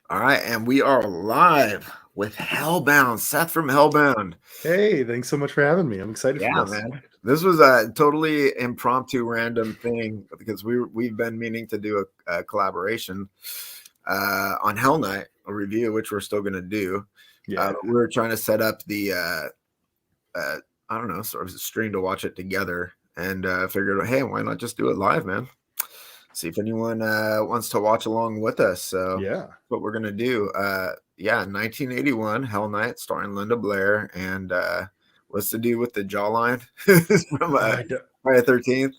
All right, and we are live with Hellbound, Seth from Hellbound. Hey, thanks so much for having me. I'm excited for Yeah, this. man. This was a totally impromptu, random thing because we've been meaning to do a collaboration on Hell Knight, a review, which we're still going to do. Yeah. We were trying to set up the I don't know, sort of a stream to watch it together, and figured, hey, why not just do it live, man? See if anyone wants to watch along with us. So Yeah. what we're gonna do. Yeah, 1981, Hell Night, starring Linda Blair, and what's the dude with the jawline from I d- Friday the 13th? I can't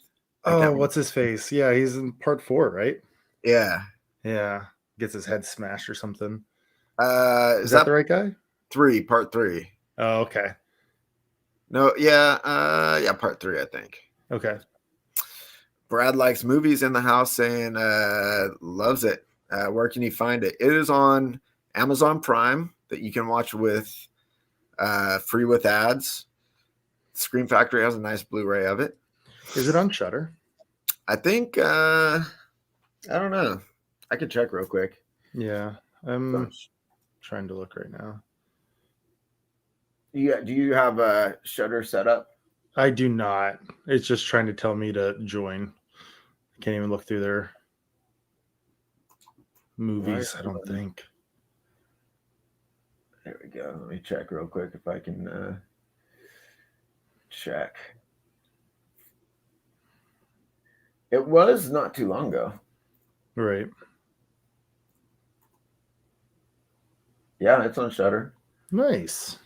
oh, remember. what's his face? Yeah, he's in part 4, right? Yeah. Yeah. Gets his head smashed or something. Is Is that that the right guy? part three? Oh, okay. No, yeah, yeah, part three, I think. Okay. Brad likes movies in the house, saying loves it. Where can you find it? It is on Amazon Prime that you can watch with free with ads. Scream Factory has a nice Blu-ray of it. Is it on Shutter? I think I don't know. I could check real quick. Yeah. I'm trying to look right now. Yeah, do you have a Shutter set up? I do not. It's just trying to tell me to join. I can't even look through their movies, I don't think. There we go. Let me check real quick if I can check. It was not too long ago. Right. Yeah, it's on Shutter. Nice.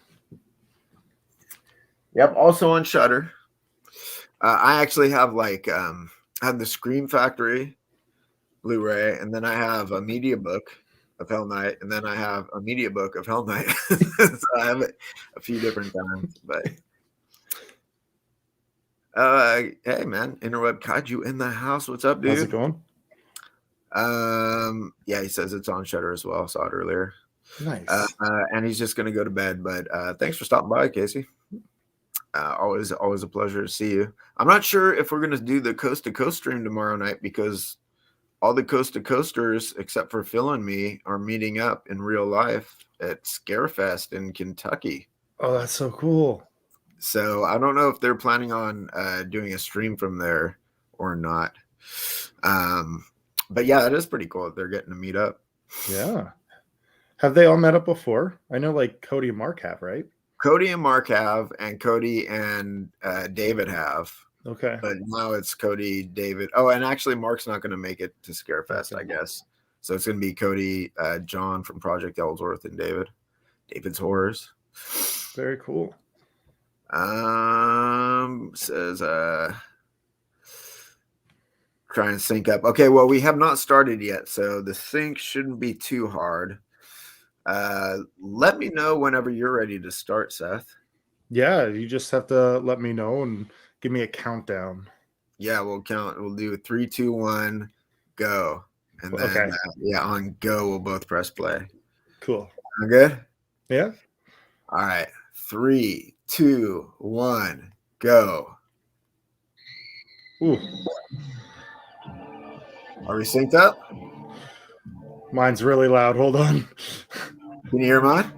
Yep, also on Shutter. I actually have like I have the Scream Factory Blu-ray, and then I have a media book of Hell Night, and then I have a media book of Hell Night. So I have it a few different times. But hey man, Interweb Kaiju in the house. What's up, How's it dude? going? Yeah, he says it's on Shutter as well. Saw it earlier. Nice. And he's just gonna go to bed. But thanks for stopping by, Casey. Always a pleasure to see you. I'm not sure if we're gonna do the coast to coast stream tomorrow night because all the coast to coasters except for Phil and me are meeting up in real life at Scarefest in Kentucky. Oh, that's so cool. So I don't know if they're planning on doing a stream from there or not. Um, but yeah, that is pretty cool that they're getting to meet up. Yeah. Have they all met up before? I know like Cody and Mark have, right? Cody and Mark have, and Cody and David have. Okay. But now it's Cody, David. Oh, and actually, Mark's not going to make it to Scarefest, Okay. I guess. So it's going to be Cody, John from Project Ellsworth, and David's Horrors. Very cool. Says try and sync up. Okay, well, we have not started yet, so the sync shouldn't be too hard. Let me know whenever you're ready to start, Seth. Yeah, you just have to let me know and give me a countdown. Yeah, we'll count. We'll do 3, 2, 1, go. And then Okay. yeah, on go we'll both press play. Cool. I'm good? Yeah. All right. 3, 2, 1, go. Ooh. Are we synced up? Mine's really loud. Hold on. Can you hear mine?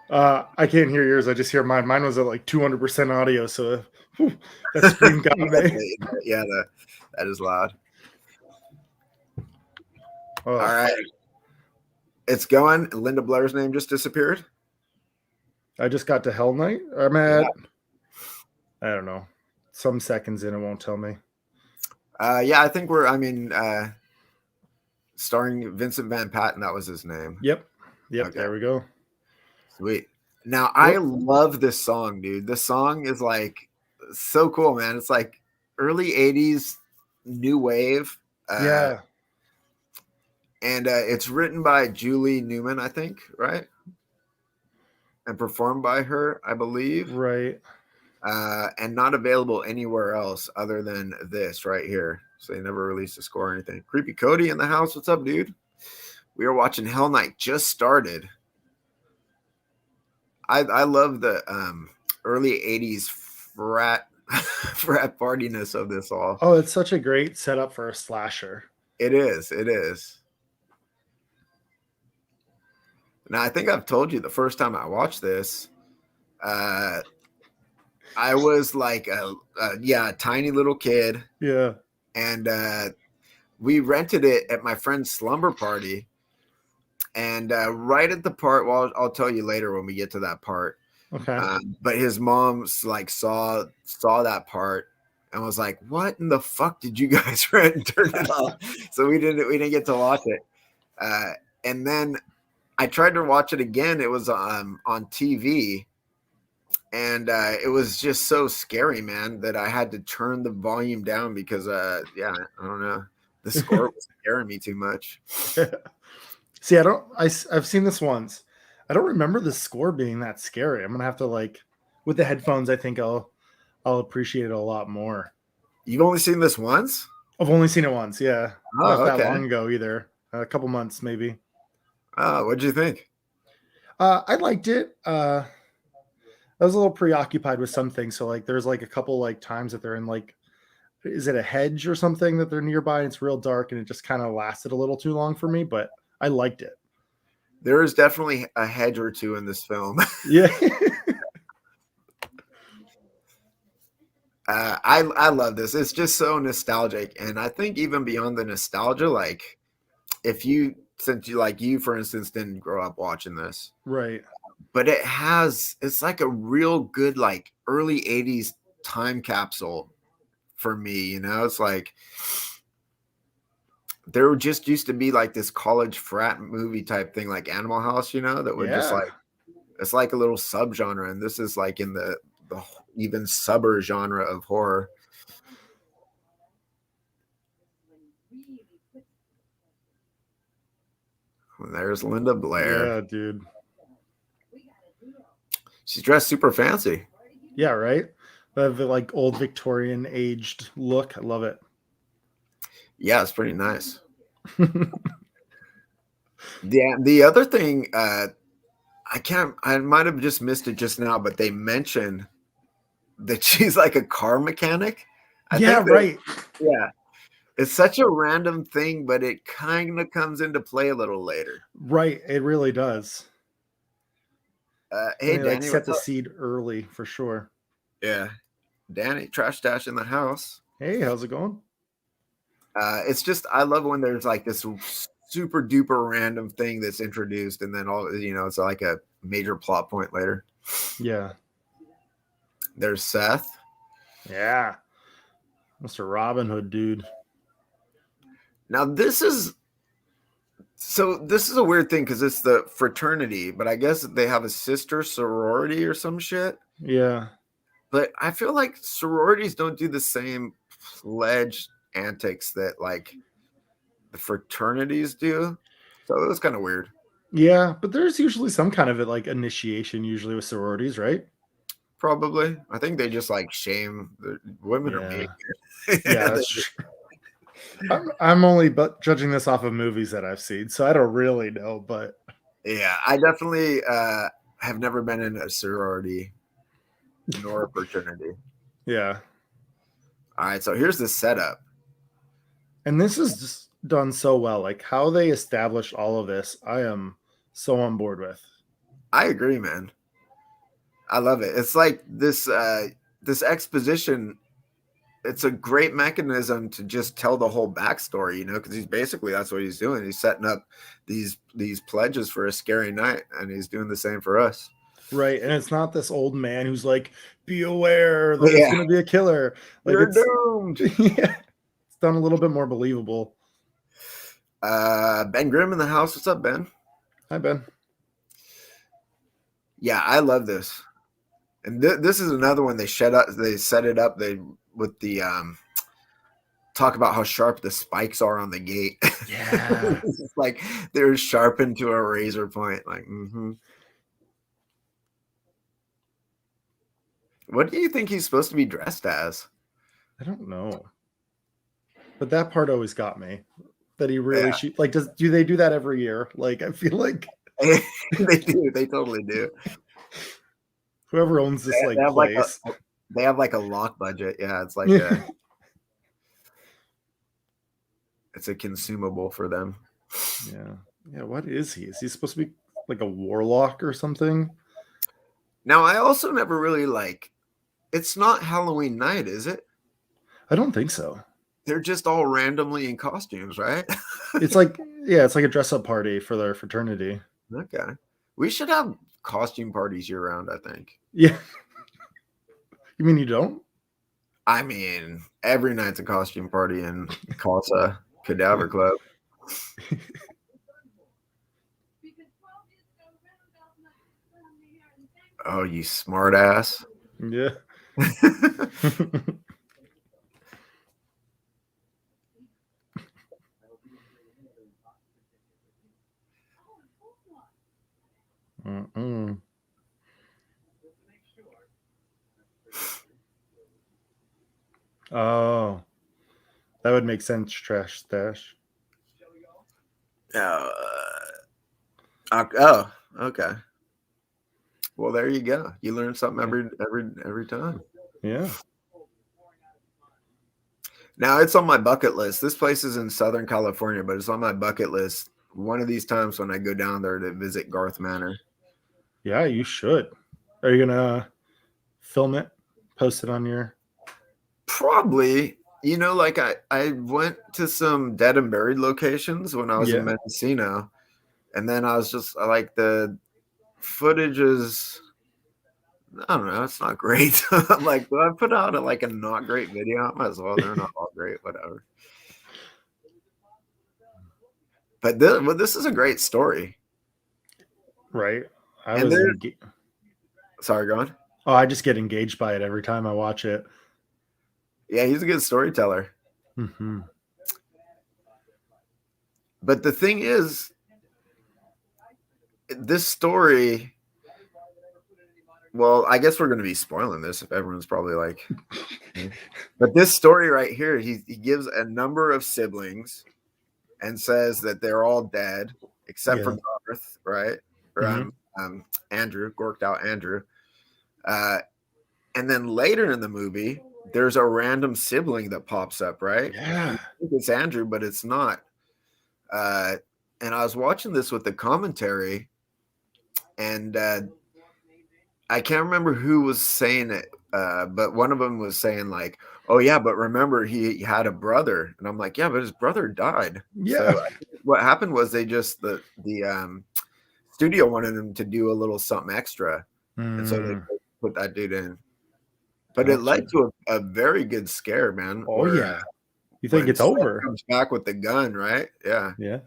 I can't hear yours. I just hear mine. Mine was at like 200% audio, so that scream got me. Yeah, that is loud. Oh. All right. It's going. Linda Blair's name just disappeared. I just got to Hell Night. I'm at, I don't know, some seconds in, it won't tell me. Yeah, I think starring Vincent Van Patten, that was his name. Yep. Okay. There we go. Sweet. Now, I love this song, dude. This song is like so cool, man. It's like early 80s new wave. Yeah. And it's written by Julie Newman, I think, right? And performed by her, I believe. Right. And not available anywhere else other than this right here. So they never released a score or anything. Creepy Cody in the house. What's up, dude? We are watching Hell Night. Just started. I love the early 80s frat partiness of this all. Oh, it's such a great setup for a slasher. It is. Now, I think I've told you the first time I watched this, uh, I was like a tiny little kid, Yeah. and we rented it at my friend's slumber party. And right at the part, well, I'll tell you later when we get to that part. Okay. But his mom's like saw that part and was like, "What in the fuck did you guys rent and turn it off?" So we didn't get to watch it. And then I tried to watch it again. It was on TV, and it was just so scary, man, that I had to turn the volume down because yeah, I don't know, the score was scaring me too much. See, I've seen this once. I don't remember the score being that scary. I'm gonna have to like with the headphones. I think I'll appreciate it a lot more. You've only seen this once? I've only seen it once. Yeah, not Oh, that okay. long ago either. A couple months maybe. Oh, what'd you think? I liked it. I was a little preoccupied with some things. So like, there's like a couple like times that they're in like, is it a hedge or something that they're nearby? And it's real dark, and it just kind of lasted a little too long for me. But I liked it. There is definitely a hedge or two in this film. Yeah. I love this. It's just so nostalgic, and I think even beyond the nostalgia, like if you since you for instance didn't grow up watching this, Right. but it's like a real good like early 80s time capsule for me, you know. It's like there just used to be like this college frat movie type thing like Animal House, you know, that would just Yeah. like it's like a little subgenre, and this is like in the even subber genre of horror. There's Linda Blair. Yeah, dude. She's dressed super fancy. Yeah, right. The like old Victorian aged look. I love it. Yeah, it's pretty nice. The other thing, I might have just missed it just now, but they mentioned that she's like a car mechanic. Yeah, right. Yeah. It's such a random thing, but it kind of comes into play a little later. Right. It really does. Hey, They like Danny, set what's the up? seed early for sure. Yeah. Danny, trash stash in the house. Hey, how's it going? It's just, I love when there's like this super duper random thing that's introduced, and then it's like a major plot point later. Yeah. There's Seth. Yeah. Mr. Robin Hood, dude. Now this is a weird thing because it's the fraternity, but I guess they have a sister sorority or some shit. Yeah. But I feel like sororities don't do the same pledge antics that like the fraternities do. So it was kind of weird. Yeah, but there's usually some kind of like initiation usually with sororities, right? Probably. I think they just like shame the women are Yeah. mean. Yeah, that's true. I'm only but judging this off of movies that I've seen, so I don't really know, but Yeah, I definitely have never been in a sorority nor a fraternity. yeah. All right, so here's the setup. And this is just done so well. Like how they established all of this, I am so on board with. I agree, man. I love it. It's like this exposition. It's a great mechanism to just tell the whole backstory, you know, because that's what he's doing. He's setting up these pledges for a scary night, and he's doing the same for us. Right. And it's not this old man who's like, be aware there's gonna be a killer. Like You're it's doomed. yeah, it's done a little bit more believable. Ben Grimm in the house. What's up, Ben? Hi, Ben. Yeah, I love this. And this is another one they set it up with the talk about how sharp the spikes are on the gate. Yeah. It's like they're sharpened to a razor point. Like, What do you think he's supposed to be dressed as? I don't know. But that part always got me. That he really like do they do that every year? Like I feel like They do. They totally do. whoever owns this They have place. they have like a lock budget. Yeah, it's like it's a consumable for them. Yeah. Yeah. What is he? Is he supposed to be like a warlock or something. Now, I also never really like. It's not Halloween night, is it? I don't think so. They're just all randomly in costumes, right? It's like, yeah, it's like a dress up party for their fraternity. Okay. We should have costume parties year round, I think. Yeah. You mean you don't? I mean, every night's a costume party in Casa Cadaver Club. Oh, you smart ass. Yeah. Mm-mm. Oh, that would make sense. Trash stash. Oh, okay. Well, there you go. You learn something every time. Yeah. Now it's on my bucket list. This place is in Southern California, but it's on my bucket list. One of these times when I go down there to visit Garth Manor. Yeah, you should. Are you gonna film it, post it on your? Probably, like I went to some dead and buried locations when I was in Mendocino, and then I like the footage is, I don't know, it's not great. I'm like, do I put out a not great video? I might as well. They're not all great, whatever. But this is a great story, right? Sorry, go on. Oh, I just get engaged by it every time I watch it. Yeah, he's a good storyteller. Mm-hmm. But the thing is, this story, well, I guess we're going to be spoiling this if everyone's probably like, but this story right here, he gives a number of siblings and says that they're all dead except for Garth, right? Or Andrew, gorked out Andrew. And then later in the movie, there's a random sibling that pops up, right? Yeah. I think it's Andrew, but it's not. And I was watching this with the commentary, and I can't remember who was saying it, but one of them was saying like, "Oh yeah, but remember he had a brother," and I'm like, "Yeah, but his brother died." Yeah. So what happened was they just the studio wanted him to do a little something extra, and so they put that dude in. But it led to a very good scare, man. Oh yeah, you think it's over? Comes back with the gun, right? Yeah. Yeah.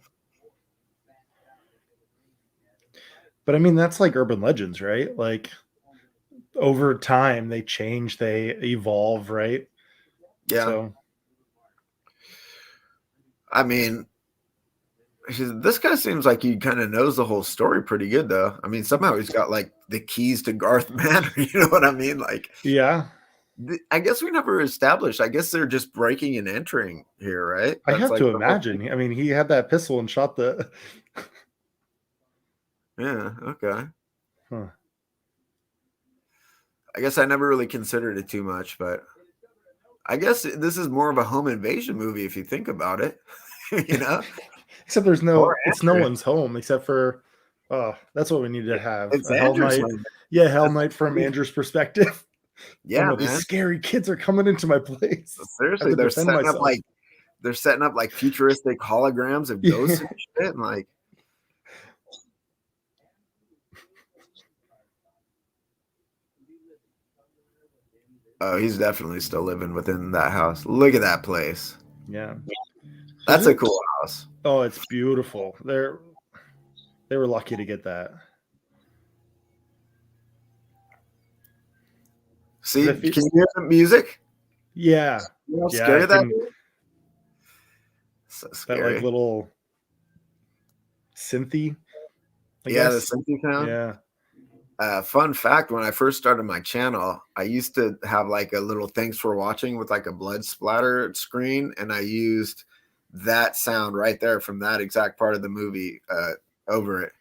But I mean, that's like urban legends, right? Like over time, they change, they evolve, right? Yeah. So, I mean, this guy seems like he kind of knows the whole story pretty good, though. I mean, somehow he's got like the keys to Garth Manor. You know what I mean? Like, yeah. I guess we never established. I guess they're just breaking and entering here, right? I have to imagine. I mean, he had that pistol and shot the. Yeah. Okay. Huh. I guess I never really considered it too much, but I guess this is more of a home invasion movie if you think about it. Except there's it's no one's home except for. That's what we need to have. It's Hell Night. Yeah, Hell Night from Andrew's perspective. Yeah, these scary kids are coming into my place. Seriously, they're setting up like futuristic holograms of ghosts and shit, and like. Oh, he's definitely still living within that house. Look at that place. Yeah, that's a cool house. Oh, it's beautiful. They were lucky to get that. See, can you hear the music? Yeah. You know how scary that is? So scary. That like little synthy. The synthy sound. Yeah. Fun fact, when I first started my channel, I used to have like a little thanks for watching with like a blood splatter screen, and I used that sound right there from that exact part of the movie over it.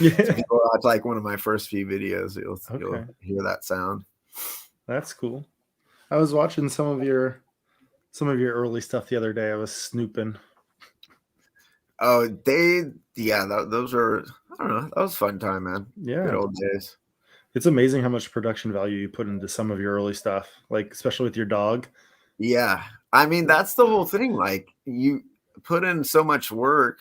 Yeah. So people watch like one of my first few videos, you'll hear that sound. That's cool. I was watching some of your early stuff the other day. I was snooping. Oh, those are. I don't know. That was a fun time, man. Yeah. Good old days. It's amazing how much production value you put into some of your early stuff, like especially with your dog. Yeah. I mean, that's the whole thing. Like, you put in so much work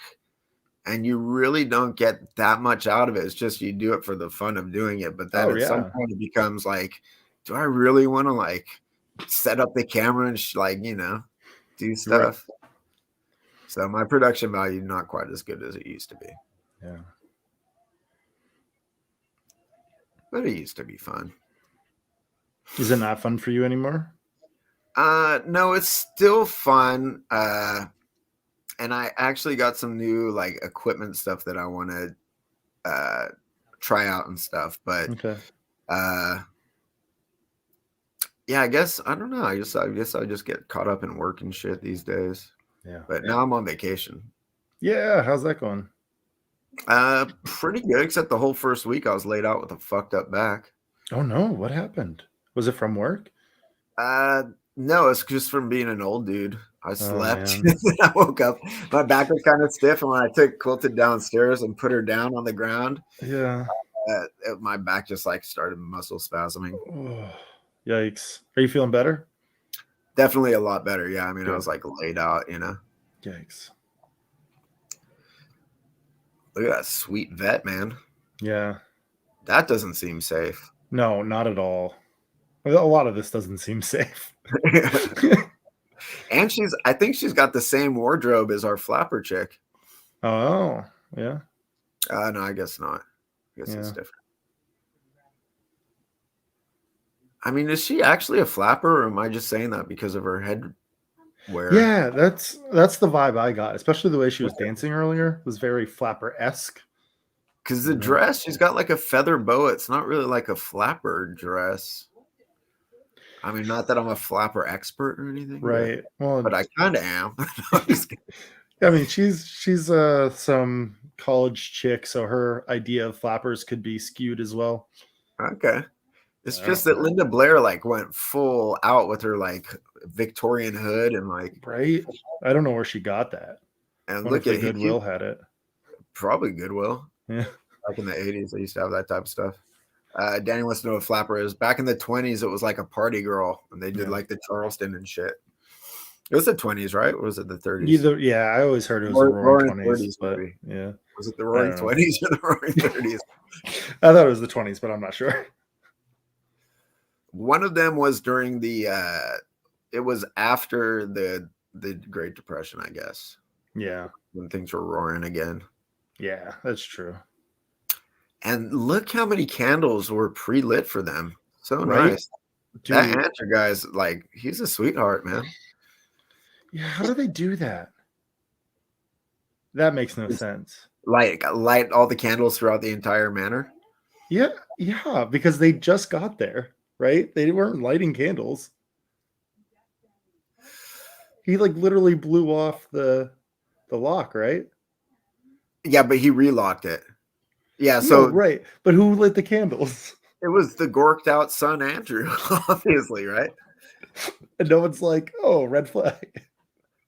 and you really don't get that much out of it. It's just you do it for the fun of doing it. But then Oh at some yeah. point it becomes like, do I really want to like set up the camera and like, you know, do Right. stuff? So my production value not quite as good as it used to be. Yeah. But it used to be fun. Is it not fun for you anymore? No, it's still fun. And I actually got some new like equipment stuff that I want to try out and stuff. But Okay. yeah, I guess I don't know. I guess I just get caught up in work and shit these days. Yeah. But now I'm on vacation. Yeah. How's that going? Pretty good, except the whole first week I was laid out with a fucked up back. Oh no, what happened? Was it from work? No, it's just from being an old dude. I Oh slept. man. I woke up. My back was kind of stiff, and when I took Quilted downstairs and put her down on the ground, Yeah. my back just like started muscle spasming. Oh, yikes. Are you feeling better? Definitely a lot better. Yeah, I mean, I Good. was like laid out. You know, Yikes. look at that sweet vet, man. Yeah. That doesn't seem safe. No, not at all. A lot of this doesn't seem safe. And I think she's got the same wardrobe as our flapper chick. Oh, yeah. No, I guess not. I guess it's Yeah. different. I mean, is she actually a flapper, or am I just saying that because of her head wear? Yeah, that's the vibe I got, especially the way she was dancing earlier was very flapper-esque. Because the dress, she's got like a feather boa. It's not really like a flapper dress. I mean, not that I'm a flapper expert or anything, Right. Well, but I kind of am. I mean, she's some college chick, so her idea of flappers could be skewed as well. Okay. It's Wow. just that Linda Blair like went full out with her like Victorian hood and like, Right? I don't know where she got that. and Wonder look if at the Goodwill had it. probably Goodwill. Yeah. Back in the 80s, they used to have that type of stuff. Danny wants to know what flapper is. Back in the 20s, it was like a party girl, and they did like the Charleston and shit. It was the 20s, right? Or was it the 30s? Yeah, I always heard it was the Roaring 20s, but maybe. yeah. Was it the Roaring 20s or the Roaring 30s? I thought it was the 20s, but I'm not sure. One of them was during the it was after the Great Depression, I guess. Yeah. When things were roaring again. Yeah, that's true. And look how many candles were pre-lit for them. So Right? nice. Dude. That Answer guy's like, he's a sweetheart, man. Yeah, how do they do that? That makes no sense. Light all the candles throughout the entire manor. Yeah, because they just got there, right? They weren't lighting candles. He like literally blew off the lock, right? Yeah, but he relocked it. Yeah, so right. But who lit the candles? It was the gorked out son Andrew, obviously, right? And no one's like, oh, red flag.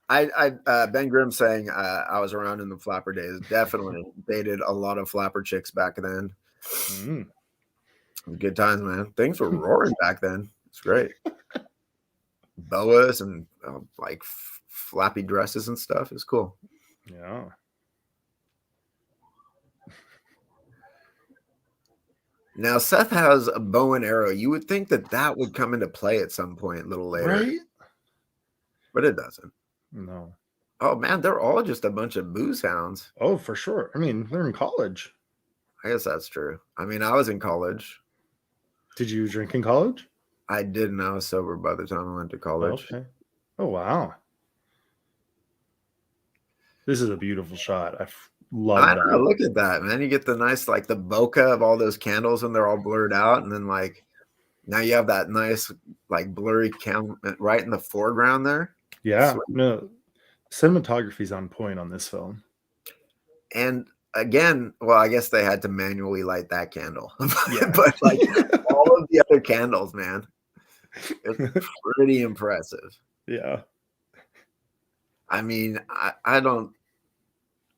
Ben Grimm saying I was around in the flapper days. Definitely dated a lot of flapper chicks back then. Good times, man. Things were roaring back then. It's great. Boas and like flappy dresses and stuff. It's cool. Yeah. Now Seth has a bow and arrow. You would think that would come into play at some point a little later, right? But it doesn't. No. Oh man, they're all just a bunch of booze hounds. Oh, for sure. I mean, they're in college. I guess that's true. I mean, I was in college. Did you drink in college? I didn't. I was sober by the time I went to college. Okay. Oh wow. This is a beautiful shot. I love that. Look at that, man. You get the nice, like the bokeh of all those candles and they're all blurred out. And then like, now you have that nice, like blurry cam right in the foreground there. Yeah. Sweet. No, cinematography's on point on this film. And again, well, I guess they had to manually light that candle. Yeah. But like all of the other candles, man, it's pretty impressive. Yeah. I mean, I don't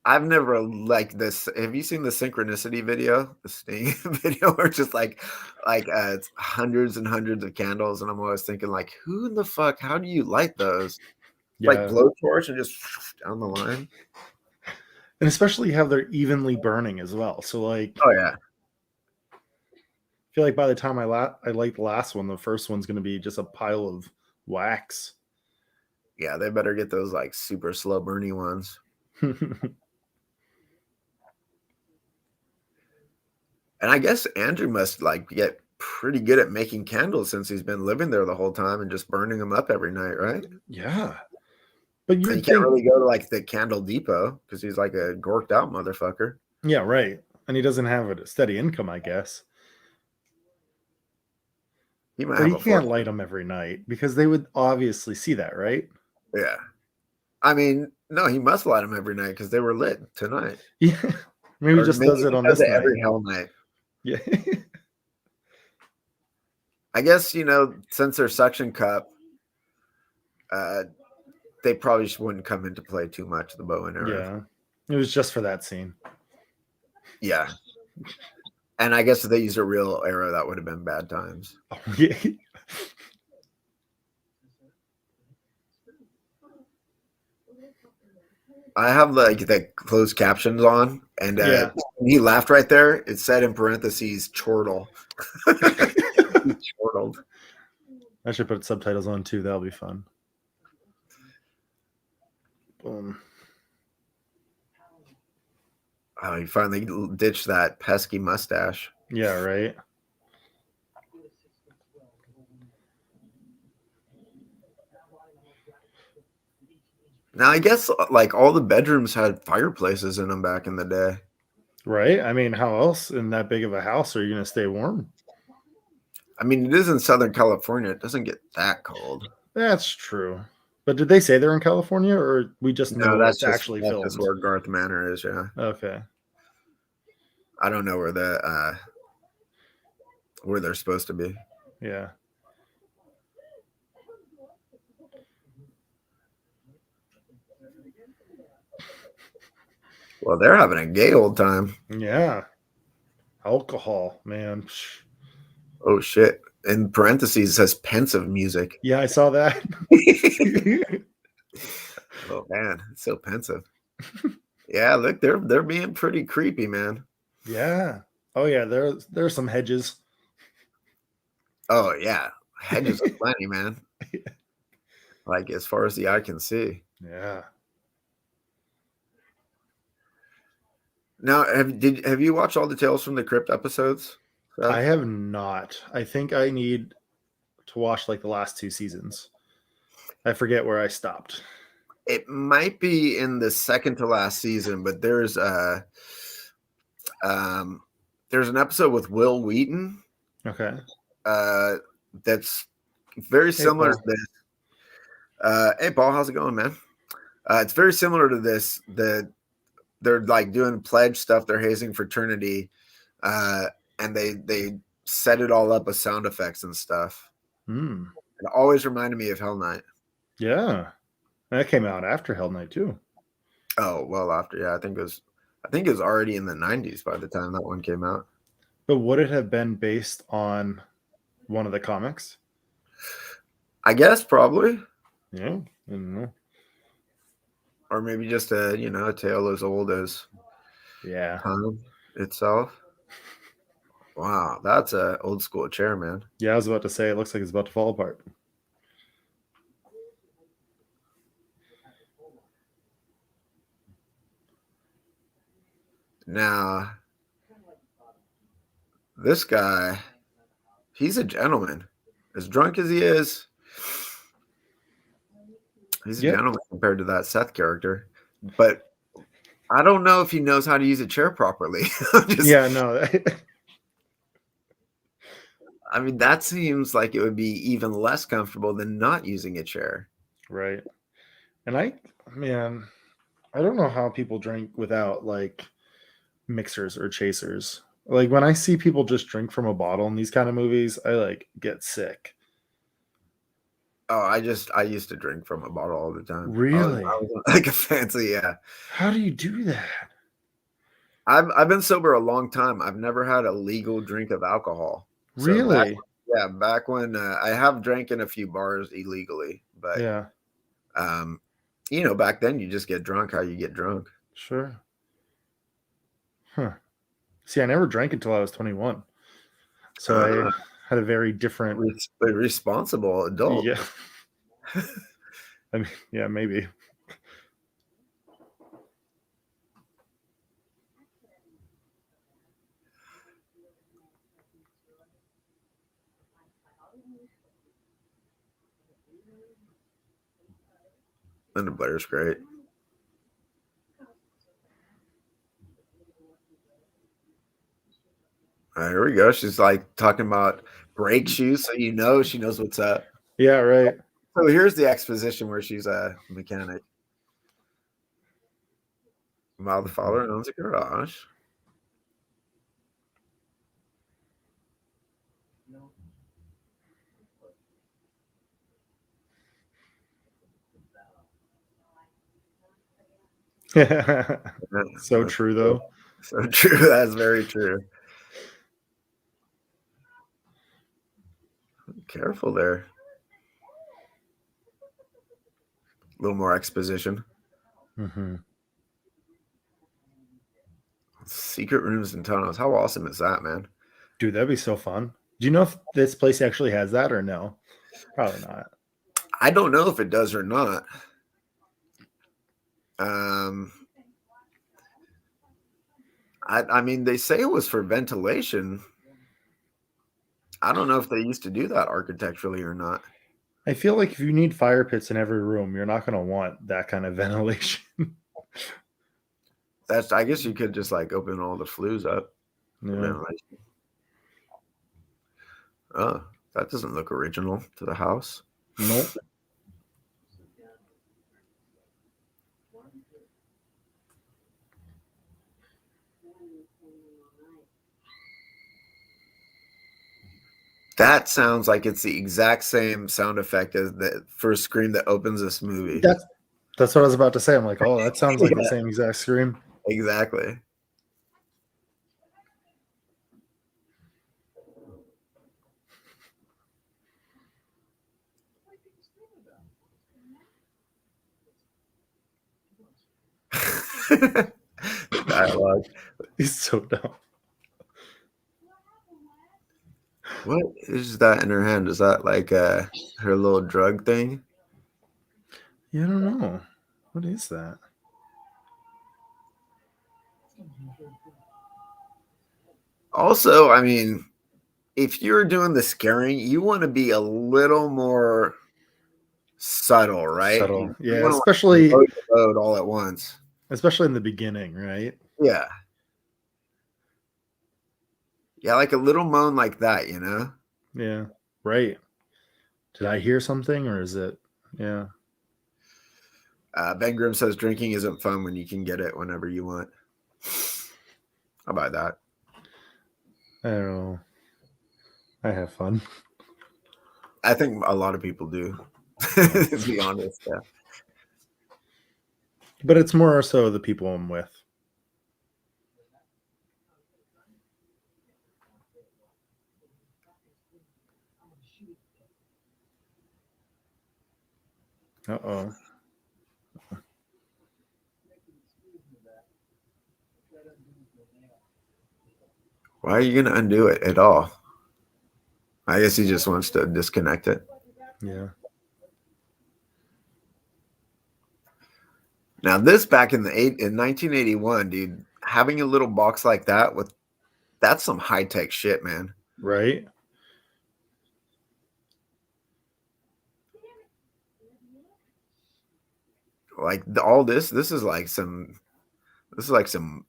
I've never liked this. Have you seen the synchronicity video, the Sting video, where it's just it's hundreds and hundreds of candles, and I'm always thinking like, who in the fuck? How do you light those? Like Yeah. blowtorch and just down the line. And especially how they're evenly burning as well. So like, Oh yeah, I feel like by the time I like the last one, the first one's going to be just a pile of wax. yeah. They better get those like super slow burny ones. And I guess Andrew must like get pretty good at making candles since he's been living there the whole time and just burning them up every night, right? Yeah. But And you you'd can't think, really go to like the Candle Depot because he's like a gorked out motherfucker. yeah, right. And he doesn't have a steady income, I guess. He might But have he a can't fortune. light them every night because they would obviously see that, right? Yeah. I mean, no, he must light them every night because they were lit tonight. Yeah. Maybe he Or just maybe does it he on does this it night. every hell night. Yeah. I guess, since they're suction cup, they probably just wouldn't come into play too much, the bow and arrow. Yeah. It was just for that scene. Yeah. And I guess if they used a real arrow, that would have been bad times. Oh, yeah. I have like the closed captions on, and Yeah. when he laughed right there, it said in parentheses chortle. He chortled. I should put subtitles on too. That'll be fun. Boom. Oh, he finally ditched that pesky mustache. Yeah, right. Now, I guess like all the bedrooms had fireplaces in them back in the day. Right. I mean, how else in that big of a house are you going to stay warm? I mean, it is in Southern California. It doesn't get that cold. That's true. But did they say they're in California, or we just know No, where that's it's just, actually that's filmed? just where Garth Manor is. Yeah, Okay. I don't know where where they're supposed to be. Yeah. Well, they're having a gay old time. Yeah. Alcohol, man. Oh shit! In parentheses, it says pensive music. Yeah, I saw that. Oh man, it's so pensive. Yeah, look, they're being pretty creepy, man. Yeah. Oh yeah, there's some hedges. Oh yeah, hedges are plenty, man. Like as far as the eye can see. Yeah. Now, have you watched all the Tales from the Crypt episodes? I have not. I think I need to watch like the last 2 seasons. I forget where I stopped. It might be in the second to last season, but there's an episode with Will Wheaton. Okay. That's very similar to Paul. this. Hey Paul, how's it going, man? It's very similar to this. They're like doing pledge stuff. They're hazing fraternity, and they set it all up with sound effects and stuff. Mm. It always reminded me of Hell Night. Yeah. That came out after Hell Night too. Oh, well after, yeah. I think it was already in the 90s by the time that one came out. But would it have been based on one of the comics? I guess probably. Yeah. I don't know. Or maybe just a tale as old as time itself. Wow, that's a old school chair, man. Yeah, I was about to say it looks like it's about to fall apart. Now, this guy, he's a gentleman. As drunk as he is, he's a gentleman compared to that Seth character. But I don't know if he knows how to use a chair properly. Yeah, no. I mean, that seems like it would be even less comfortable than not using a chair. Right. And I don't know how people drink without like mixers or chasers. Like when I see people just drink from a bottle in these kind of movies, I like get sick. Oh, I used to drink from a bottle all the time. I Really? was like a fancy, yeah. How do you do that? I've been sober a long time. I've never had a legal drink of alcohol. So Really? back when I have drank in a few bars illegally, but Yeah, um, back then you just get drunk how you get drunk. sure. Huh. See, I never drank until I was 21. So I Uh, had a very different. responsible adult. Yeah. I mean, yeah, maybe. Linda Blair's great. Here we go. She's like talking about brake shoes, so she knows what's up. Yeah, right. So here's the exposition where she's a mechanic. While the father owns a garage. So true, though. So true. That's very true. Careful there. A little more exposition. Mm-hmm. Secret rooms and tunnels. How awesome is that, man? Dude, that'd be so fun. Do you know if this place actually has that or no? Probably not. I don't know if it does or not. Um, I mean, they say it was for ventilation. I don't know if they used to do that architecturally or not. I feel like if you need fire pits in every room, you're not going to want that kind of ventilation. I guess you could just like open all the flues up for Yeah. ventilation. Oh, that doesn't look original to the house. Nope. That sounds like it's the exact same sound effect as the first scream that opens this movie. That's what I was about to say. I'm like, oh, that sounds like the Yeah. same exact scream. Exactly. The dialogue. He's so dumb. What is that in her hand? Is that like her little drug thing? Yeah, I don't know. What is that? Also, I mean, if you're doing the scaring, you want to be a little more subtle, right? Subtle. You Yeah, want to like especially load all at once. in the beginning, right? Yeah. Yeah, like a little moan like that, you know? Yeah. Right. Did I hear something or is it? Yeah. Ben Grimm says drinking isn't fun when you can get it whenever you want. How about that? I don't know. I have fun. I think a lot of people do, to be honest. Yeah. But it's more so the people I'm with. Uh-oh. Why are you going to undo it at all? I guess he just wants to disconnect it. Yeah. Now, this back in 1981, dude, having a little box like that that's some high tech shit, man. Right? Like all this is like some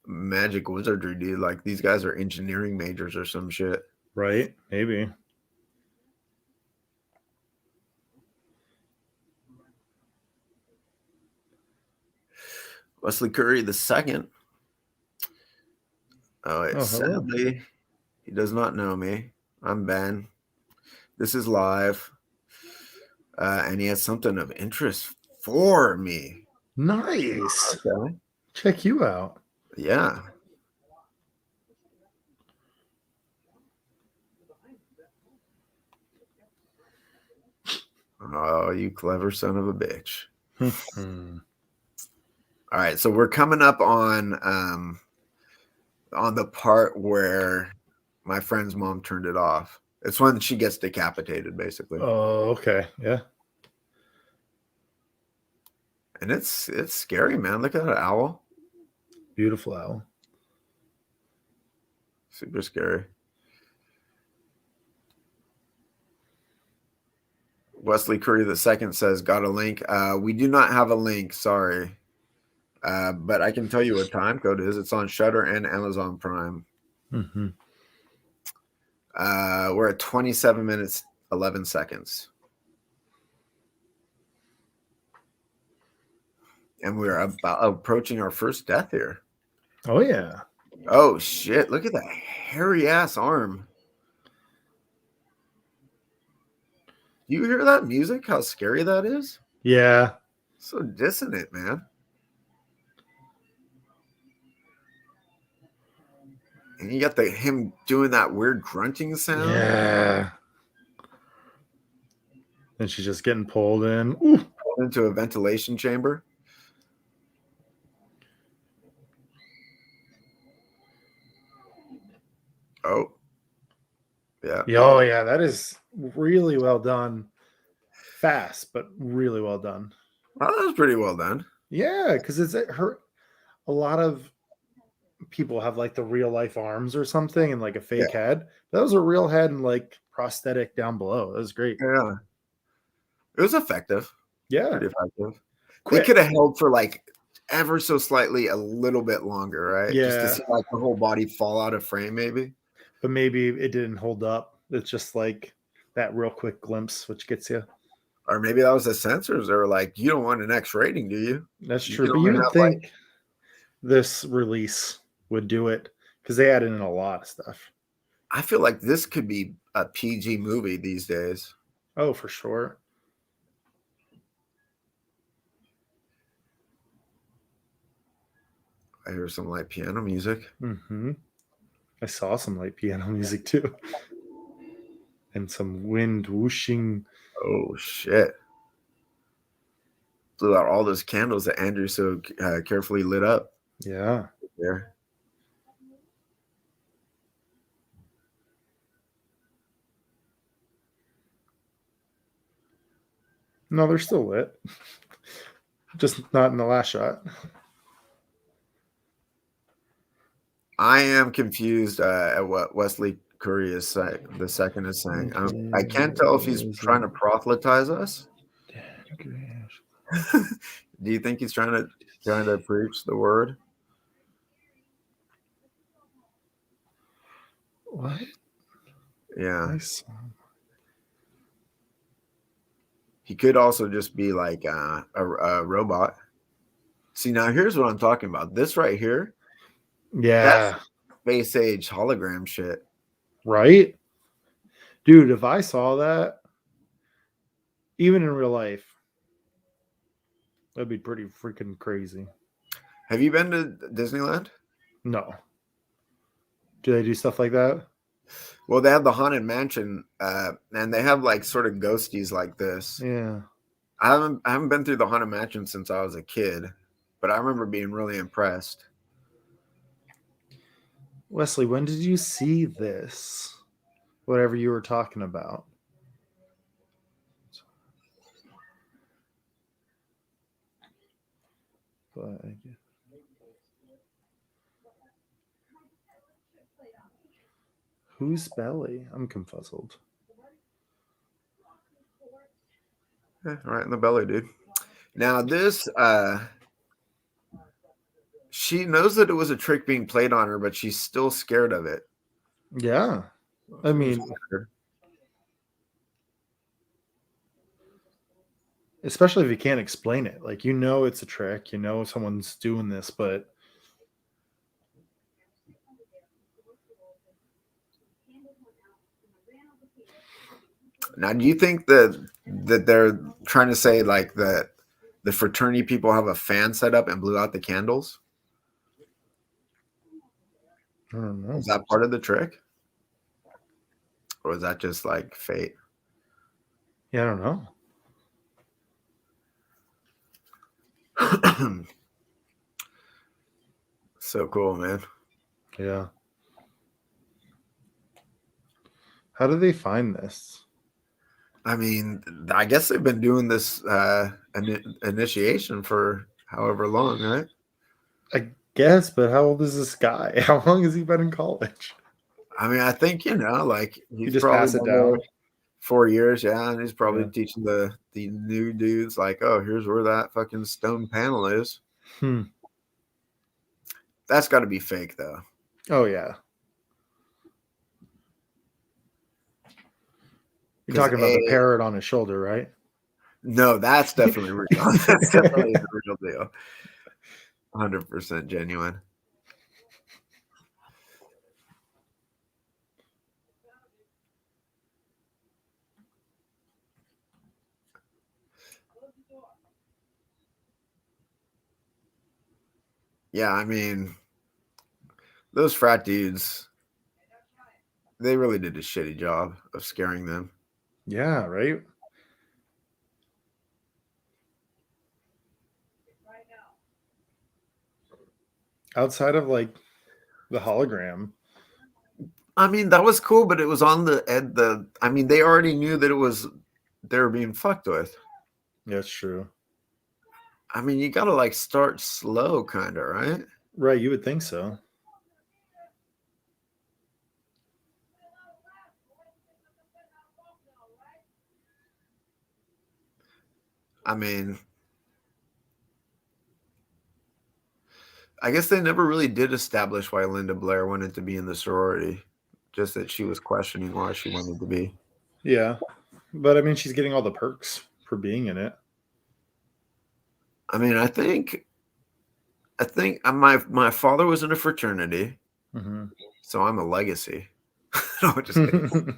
magic wizardry, dude. Like these guys are engineering majors or some shit. Right? Maybe. Wesley Curry the second. Oh, it's hello. sadly he does not know me. I'm Ben. This is live. And he has something of interest for me. Nice. Okay. Check you out. Yeah. Oh, you clever son of a bitch. Mhm. All right, so we're coming up on the part where my friend's mom turned it off. It's when she gets decapitated, basically. Oh, okay. Yeah. And it's scary, man. Look at that owl. Beautiful owl. Super scary. Wesley Curry II says, got a link. We do not have a link, sorry. But I can tell you what time code is. It's on Shudder and Amazon Prime. Mm-hmm. We're at 27 minutes, 11 seconds. And we're about approaching our first death here. Oh, yeah. Oh, shit. Look at that hairy ass arm. Do you hear that music? How scary that is? Yeah. So dissonant, man. And you got him doing that weird grunting sound. Yeah. And she's just getting pulled in. Ooh. Into a ventilation chamber. Oh. Yeah. Oh, yeah. That is really well done. Fast, but really well done. Oh, that was pretty well done. Yeah, because it's her. A lot of people have like the real life arms or something and like a fake head. That was a real head and like prosthetic down below. That was great. Yeah. It was effective. Yeah. Pretty effective. Quick. They could have held for like ever so slightly a little bit longer, right? Yeah. Just to see like the whole body fall out of frame, maybe. But maybe it didn't hold up. It's just like that real quick glimpse, which gets you. Or maybe that was the censors. They were like, you don't want an X rating, do you? That's You true. can But you only would have, think this release would do it because they added in a lot of stuff. I feel like this could be a PG movie these days. Oh, for sure. I hear some light piano music. Mm-hmm. I saw some light piano music too. And some wind whooshing. Oh, shit. Blew out all those candles that Andrew so carefully lit up. Yeah. There. No, they're still lit. Just not in the last shot. I am confused at what Wesley Curry is saying. The second is saying. I can't tell if he's trying to proselytize us. Do you think he's trying to preach the word? What? Yeah. Nice. He could also just be like a robot. See, now here's what I'm talking about. This right here. Yeah. That's space age hologram shit. Right? Dude, if I saw that, even in real life, that'd be pretty freaking crazy. Have you been to Disneyland? No. Do they do stuff like that? Well, they have the Haunted Mansion, and they have like sort of ghosties like this. Yeah. I haven't been through the Haunted Mansion since I was a kid, but I remember being really impressed. Wesley, when did you see this? Whatever you were talking about. But whose belly? I'm confuzzled. Yeah, right in the belly, dude. Now this, she knows that it was a trick being played on her, but she's still scared of it. Yeah. I mean, especially if you can't explain it. Like, you know it's a trick. You know someone's doing this, but Now, do you think that they're trying to say like that the fraternity people have a fan set up and blew out the candles? I don't know. Is that part of the trick? Or is that just like fate? Yeah, I don't know. So cool, man. Yeah. How do they find this? I mean, I guess they've been doing this initiation for however long, right? I guess, but how old is this guy? How long has he been in college? I mean, I think, like You he's just probably pass it been there down. 4 years, yeah, and he's probably Yeah. teaching the new dudes like, oh, here's where that fucking stone panel is. Hmm. That's got to be fake, though. Oh yeah. You're 'Cause talking about the parrot on his shoulder, right? no, that's definitely real. That's definitely the real deal. 100% genuine. Yeah, I mean, those frat dudes, they really did a shitty job of scaring them. Yeah, right. Outside of like the hologram. I mean, that was cool, but it was on I mean, they already knew that they were being fucked with. That's true. I mean, you gotta like start slow, kind of, right? Right, you would think so. I mean, I guess they never really did establish why Linda Blair wanted to be in the sorority, just that she was questioning why she wanted to be. Yeah. But I mean she's getting all the perks for being in it. I mean, I think my father was in a fraternity, so I'm a legacy. No, just kidding.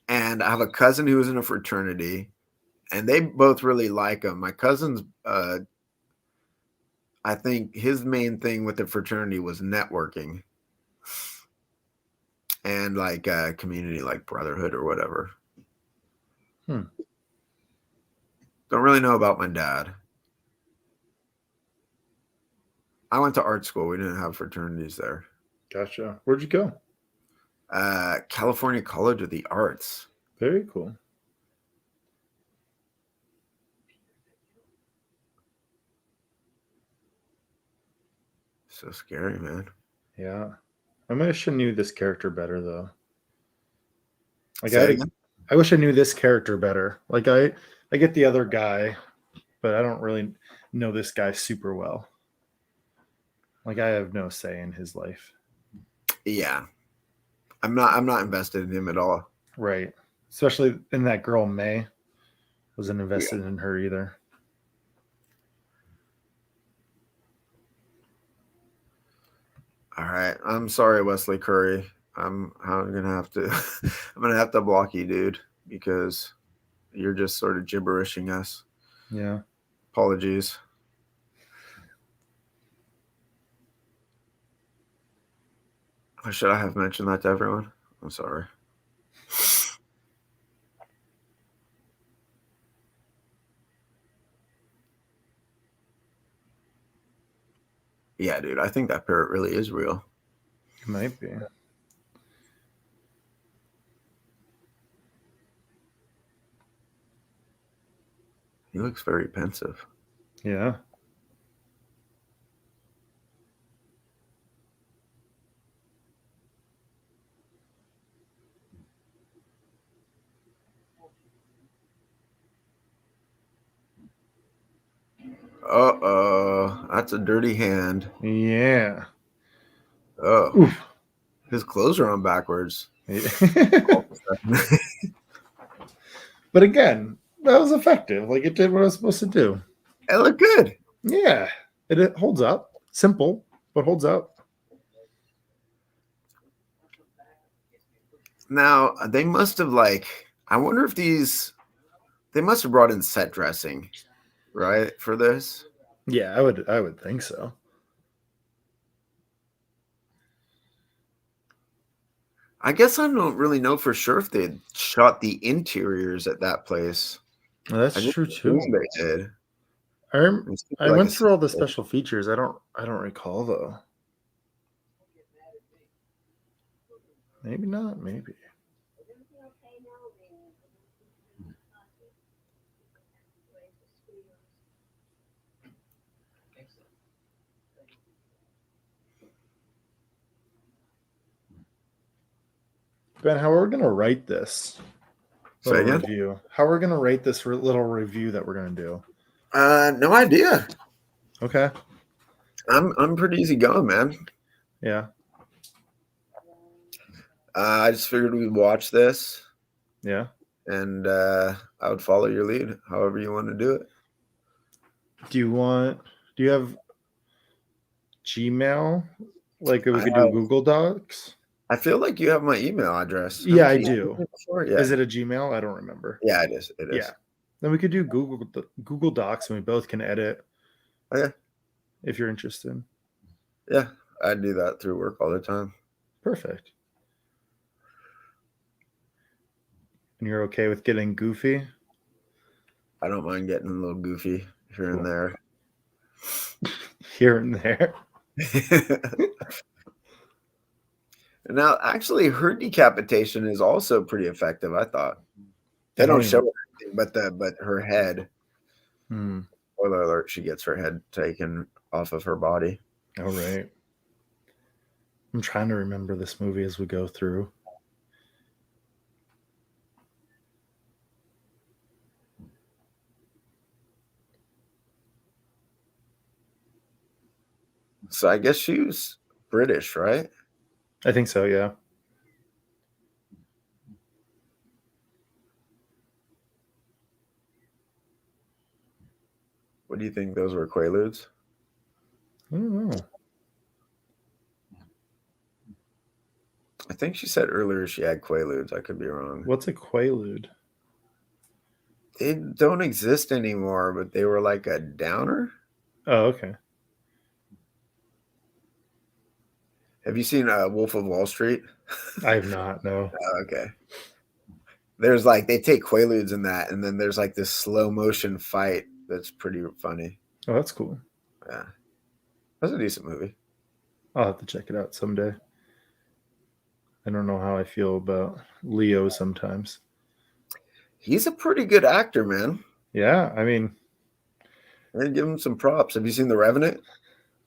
And I have a cousin who was in a fraternity, and they both really like him. My cousin's, I think his main thing with the fraternity was networking and like community, like brotherhood or whatever. Don't really know about my dad. I went to art school. We didn't have fraternities there. Gotcha. Where'd you go? California College of the Arts. Very cool. So scary, man. Yeah. I wish I knew this character better though. Like Say again? I wish I knew this character better. Like I get the other guy, but I don't really know this guy super well. Like I have no say in his life. Yeah. I'm not invested in him at all. Right. Especially in that girl May. Wasn't invested in her either. All right. I'm sorry, Wesley Curry. I'm gonna have to I'm gonna have to block you, dude, because you're just sort of gibberishing us. Yeah. Apologies. Or should I have mentioned that to everyone? I'm sorry. Yeah, dude, I think that parrot really is real. It might be. He looks very pensive. Yeah. Uh-oh. That's a dirty hand. Yeah. Oh. Oof. His clothes are on backwards. But again, that was effective. Like it did what it was supposed to do. It looked good. Yeah. It holds up. Simple, but holds up. Now, they must have like, I wonder if they must have brought in set dressing, right, for this. Yeah, I would think so. I guess I don't really know for sure if they had shot the interiors at that place. Well, that's I just true assume too. they did. I rem- It seems I like a went through all the sequel. special features. I don't recall though. Maybe not. Maybe. Ben, how are we gonna write this Say little again? review? How are we gonna rate this little review that we're gonna do? No idea. Okay. I'm pretty easy going, man. Yeah. I just figured we'd watch this, Yeah. and I would follow your lead, however you want to do it. Do you have Gmail? Like we I could do have- Google Docs? I feel like you have my email address. Yeah, I Haven't you do. used it before? Yeah. Is it a Gmail? I don't remember. Yeah, it is. It is. Yeah. Then we could do Google Docs and we both can edit Okay. if you're interested. Yeah, I do that through work all the time. Perfect. And you're okay with getting goofy? I don't mind getting a little goofy here and Cool. there. Here and there. Now, actually, her decapitation is also pretty effective. I thought they don't show anything, but her head. Hmm. Spoiler alert: she gets her head taken off of her body. All right. I'm trying to remember this movie as we go through. So I guess she was British, right? I think so, yeah. What do you think those were, Quaaludes? I don't know. I think she said earlier she had Quaaludes. I could be wrong. What's a Quaalude? They don't exist anymore, but they were like a downer. Oh, okay. Have you seen Wolf of Wall Street? I have not, no. Okay. There's like they take Quaaludes in that, and then there's like this slow motion fight that's pretty funny. Oh, that's cool. Yeah, that's a decent movie. I'll have to check it out someday. I don't know how I feel about Leo sometimes. He's a pretty good actor, man. Yeah, I mean, I'm gonna give him some props. Have you seen The Revenant?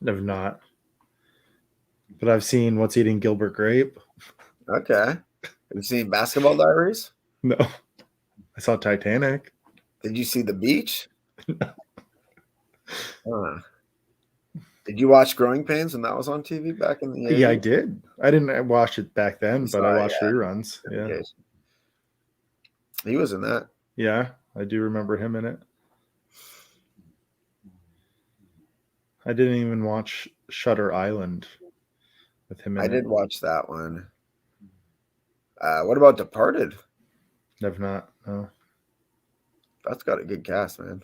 I've not. But I've seen What's Eating Gilbert Grape. Okay. Have you seen Basketball Diaries? No. I saw Titanic. Did you see The Beach? Did you watch Growing Pains when that was on TV back in the 80s? Yeah, I did. I didn't watch it back then, but I saw it, watched yeah. reruns. Yeah. Okay. He was in that. Yeah, I do remember him in it. I didn't even watch Shutter Island with him in I it. did watch that one. What about Departed? I've not. No. That's got a good cast, man.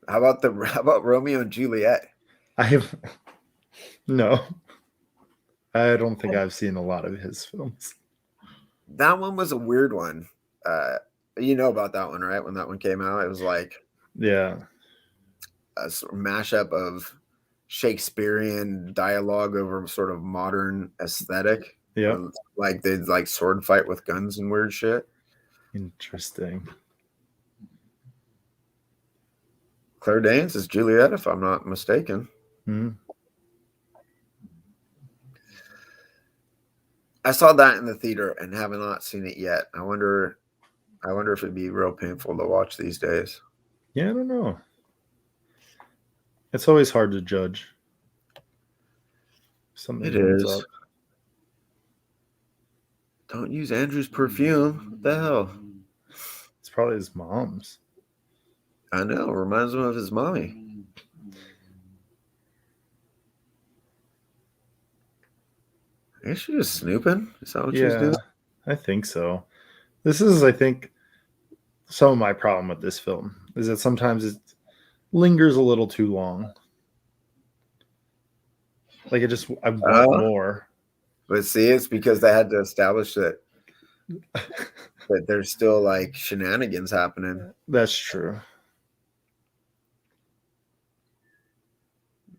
How about Romeo and Juliet? I have no. I don't think I've seen a lot of his films. That one was a weird one. You know about that one, right? When that one came out, it was like Yeah. a sort of mashup of Shakespearean dialogue over sort of modern aesthetic. Yeah. Like they'd like sword fight with guns and weird shit. Interesting. Claire Danes is Juliet, if I'm not mistaken. Hmm. I saw that in the theater and have not seen it yet. I wonder if it'd be real painful to watch these days. Yeah, I don't know. It's always hard to judge. Something It comes is. up. Don't use Andrew's perfume. What the hell? It's probably his mom's. I know. Reminds him of his mommy. Is she just snooping? Is that what she's Yeah, doing? I think so. This is, I think, some of my problem with this film is that sometimes it lingers a little too long. Like I want Oh, more. but see, it's because they had to establish that there's still like shenanigans happening. That's true.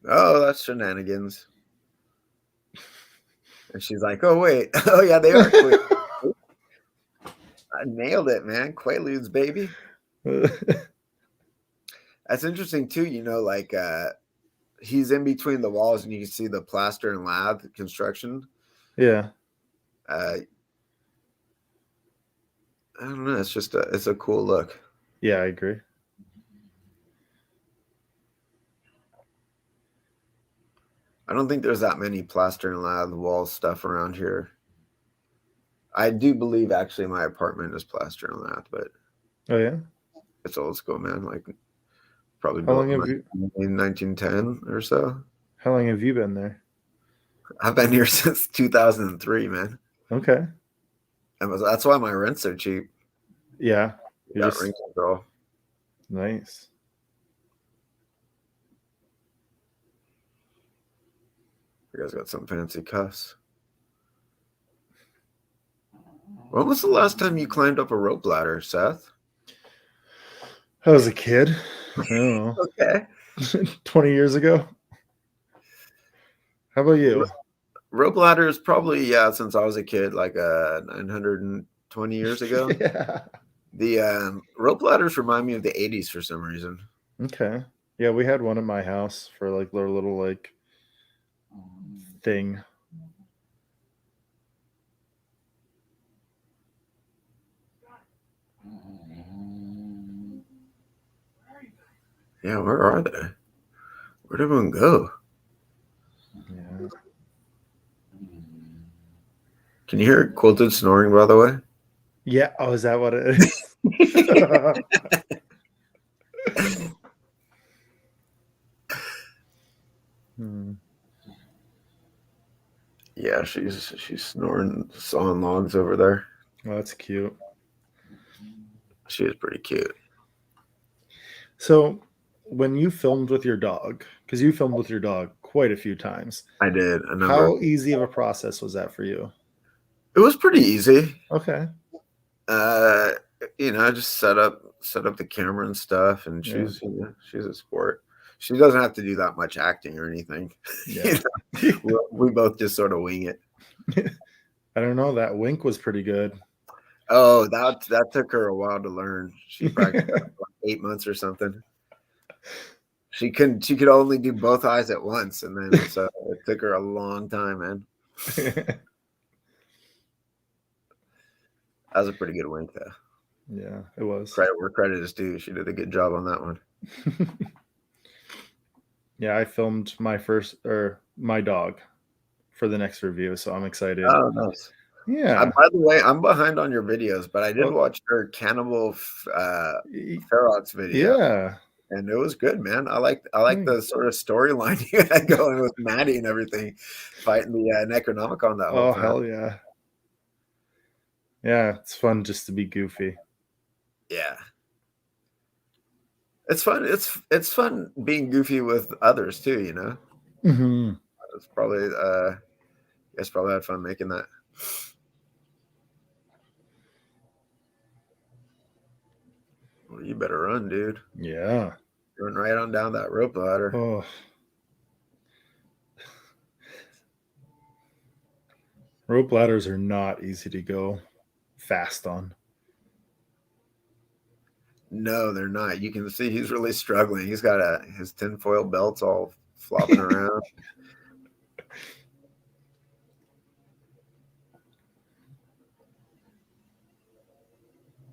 Oh, that's shenanigans. And she's like, oh wait, oh yeah, they are quick. I nailed it, man. Quaaludes, baby. That's interesting too. Like he's in between the walls, and you can see the plaster and lath construction. Yeah. I don't know. It's a cool look. Yeah, I agree. I don't think there's that many plaster and lath wall stuff around here. I do believe actually my apartment is plaster and lath, but Oh yeah. it's old school, man. Like probably How built long have you in 1910 or so. How long have you been there? I've been here since 2003, man. Okay. That's why my rent's so cheap. Yeah. You're Got just rent control. nice. You guys got some fancy cuffs. When was the last time you climbed up a rope ladder, Seth? I was a kid. I don't know. Okay. 20 years ago. How about you? Rope ladder is probably, yeah, since I was a kid, like 920 years ago. Yeah. The rope ladders remind me of the 80s for some reason. Okay. Yeah, we had one at my house for like their little like thing. Yeah, where are they? Where'd everyone go? Yeah. Can you hear Quilted snoring, by the way? Yeah. Oh, is that what it is? Hmm. Yeah, she's snoring, sawing logs over there. Oh, that's cute. She is pretty cute. So, when you filmed with your dog, because you filmed with your dog quite a few times, I did a number. how easy of a process was that for you? It was pretty easy. Okay. I just set up the camera and stuff, and Yeah. she's a sport. She doesn't have to do that much acting or anything. Yeah. We both just sort of wing it. I don't know. That wink was pretty good. Oh, that took her a while to learn. She practiced for like 8 months or something. She could only do both eyes at once, and then so it took her a long time, man. That was a pretty good wink, though. Yeah, it was. Credit where credit is due. She did a good job on that one. Yeah, I filmed my dog for the next review, so I'm excited. Oh, nice. Yeah. By the way, I'm behind on your videos, but I did Oh. watch your Cannibal Ferox video. Yeah. And it was good, man. I like the sort of storyline you had going with Maddie and everything, fighting the Necronomicon that whole Oh, time. hell yeah. Yeah, it's fun just to be goofy. Yeah. It's fun. It's fun being goofy with others too, you know? Mm-hmm. It's probably you guys probably had fun making that. Well, you better run, dude. Yeah. Run right on down that rope ladder. Oh. Rope ladders are not easy to go fast on. No, they're not. You can see he's really struggling. He's got his tinfoil belts all flopping around.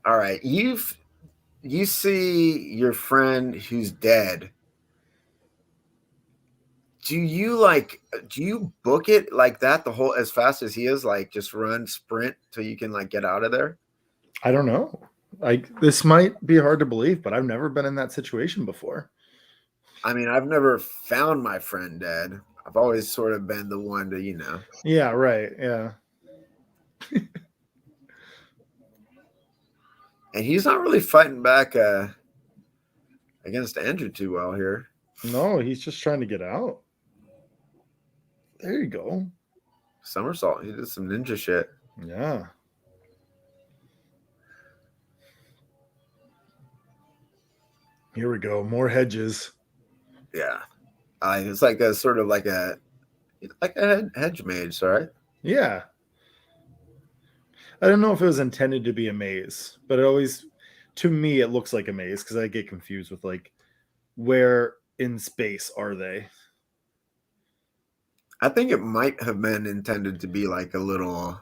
All right, you see your friend who's dead. Do you book it like that the whole as fast as he is, like just run sprint till you can like get out of there? I don't know. This might be hard to believe, but I've never been in that situation before. I mean, I've never found my friend dead. I've always sort of been the one to, Yeah, right. Yeah. and he's not really fighting back against Andrew too well here. No, he's just trying to get out. There you go. Somersault. He did some ninja shit. Yeah. Here we go. More hedges. Yeah. It's like a sort of like a hedge mage, right? Yeah. I don't know if it was intended to be a maze, but it always, to me, it looks like a maze because I get confused with like, where in space are they? I think it might have been intended to be like a little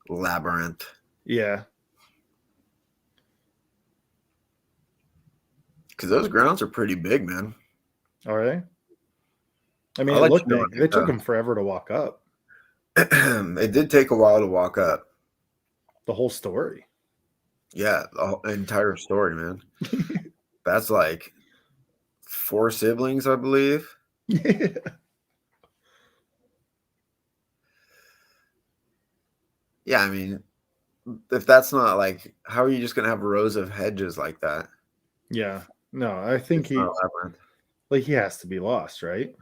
labyrinth. Yeah. Because those grounds are pretty big, man. Are they? I mean, I'll it let looked you know big. It took them forever to walk up. It did take a while to walk up. The whole story. Yeah, the entire story, man. That's like 4 siblings, I believe. Yeah. Yeah, I mean, if that's not like, how are you just gonna have rows of hedges like that? Yeah. No, I think It's not a labyrinth. he has to be lost, right?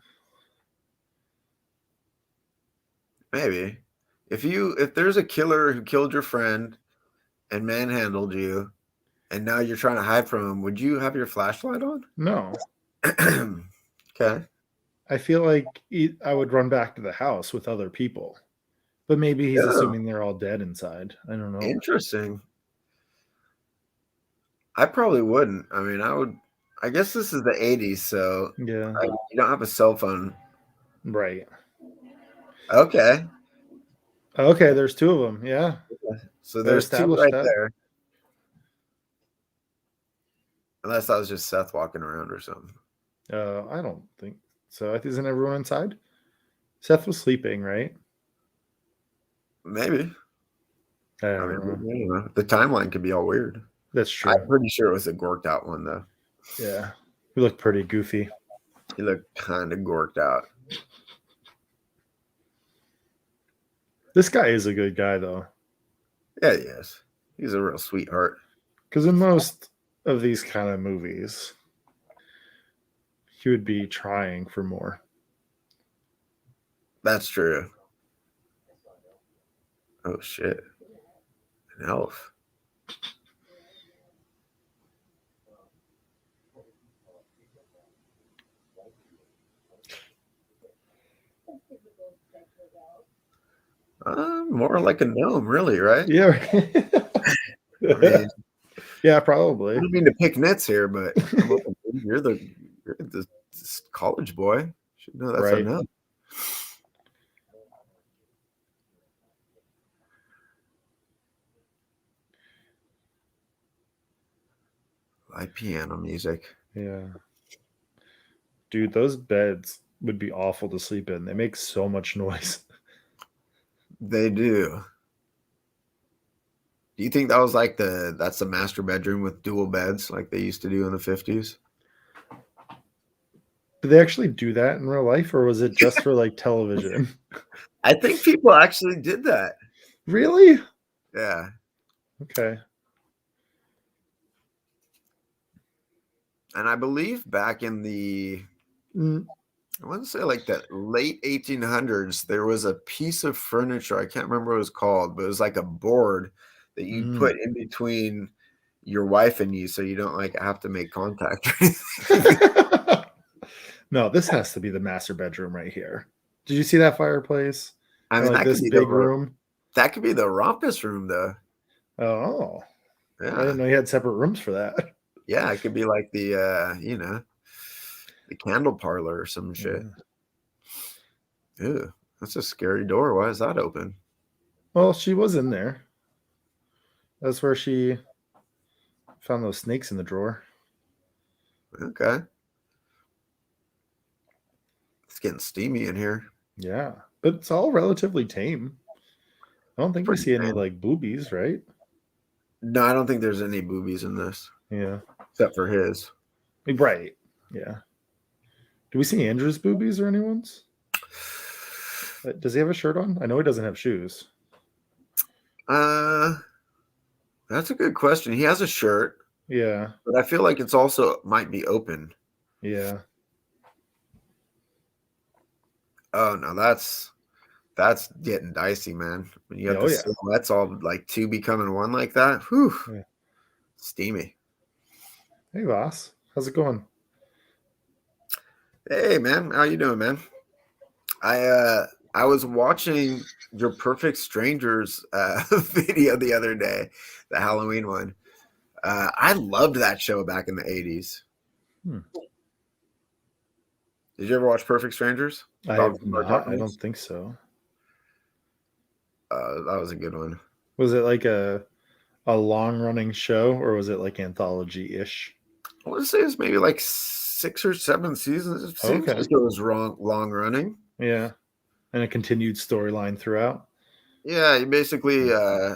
Maybe. If there's a killer who killed your friend and manhandled you, and now you're trying to hide from him, would you have your flashlight on? No. Okay. I feel like I would run back to the house with other people. But maybe he's Yeah. assuming they're all dead inside. I don't know. Interesting. I probably wouldn't. I mean, I would. I guess this is the 80s, so Yeah. you don't have a cell phone. Right. Okay. Okay, there's 2 of them. Yeah. So They there's 2 established right that. there. Unless that was just Seth walking around or something. I don't think so. Isn't everyone inside? Seth was sleeping, right? Maybe. I I don't know. mean, the timeline could be all weird. That's true. I'm pretty sure it was a gorked out one, though. Yeah. He looked pretty goofy. He looked kind of gorked out. This guy is a good guy, though. Yeah, he is. He's a real sweetheart. Because in most of these kind of movies, he would be trying for more. That's true. Oh, shit. An elf. More like a gnome, really, right? Yeah. I mean, yeah, probably. I don't mean to pick nits here, but you're the college boy. You should know that's Right. a gnome. Live piano music. Yeah. Dude, those beds would be awful to sleep in. They make so much noise. They do. Do you think that was like that's the master bedroom with dual beds like they used to do in the 50s? Did they actually do that in real life, or was it just for like television? I think people actually did that. Really? Yeah. Okay. And I believe back in the I want to say like the late 1800s, there was a piece of furniture. I can't remember what it was called, but it was like a board that you put in between your wife and you so you don't like have to make contact. No, this has to be the master bedroom right here. Did you see that fireplace? I mean, like this big room. That could be the rumpus room, though. Oh, Yeah. I didn't know you had separate rooms for that. Yeah, it could be like the the candle parlor or some shit. Yeah. Ew, that's a scary door. Why is that open? Well, she was in there. That's where she found those snakes in the drawer. Okay. It's getting steamy in here. Yeah, but it's all relatively tame. I don't think we see any like boobies, right? No, I don't think there's any boobies in this. Yeah. Except for his. Right. Yeah. Do we see Andrew's boobies or anyone's? Does he have a shirt on? I know he doesn't have shoes. Uh, that's a good question. He has a shirt, Yeah. but I feel like it's also might be open. Yeah. Oh no, that's getting dicey, man. When you Yeah. have Oh the yeah. silhouettes all like two becoming one like that, whew, Yeah. steamy. Hey, boss. How's it going? Hey man, how you doing, man? I was watching your Perfect Strangers video the other day, the Halloween one. I loved that show back in the 80s. Hmm. Did you ever watch Perfect Strangers? I Dog have Bar not. I Documents? don't think so. That was a good one. Was it like a long running show, or was it like anthology ish? I want to say it's maybe like 6 or 7 seasons. It seems Okay. like it was long running. Yeah. And a continued storyline throughout. Yeah, he basically Hmm.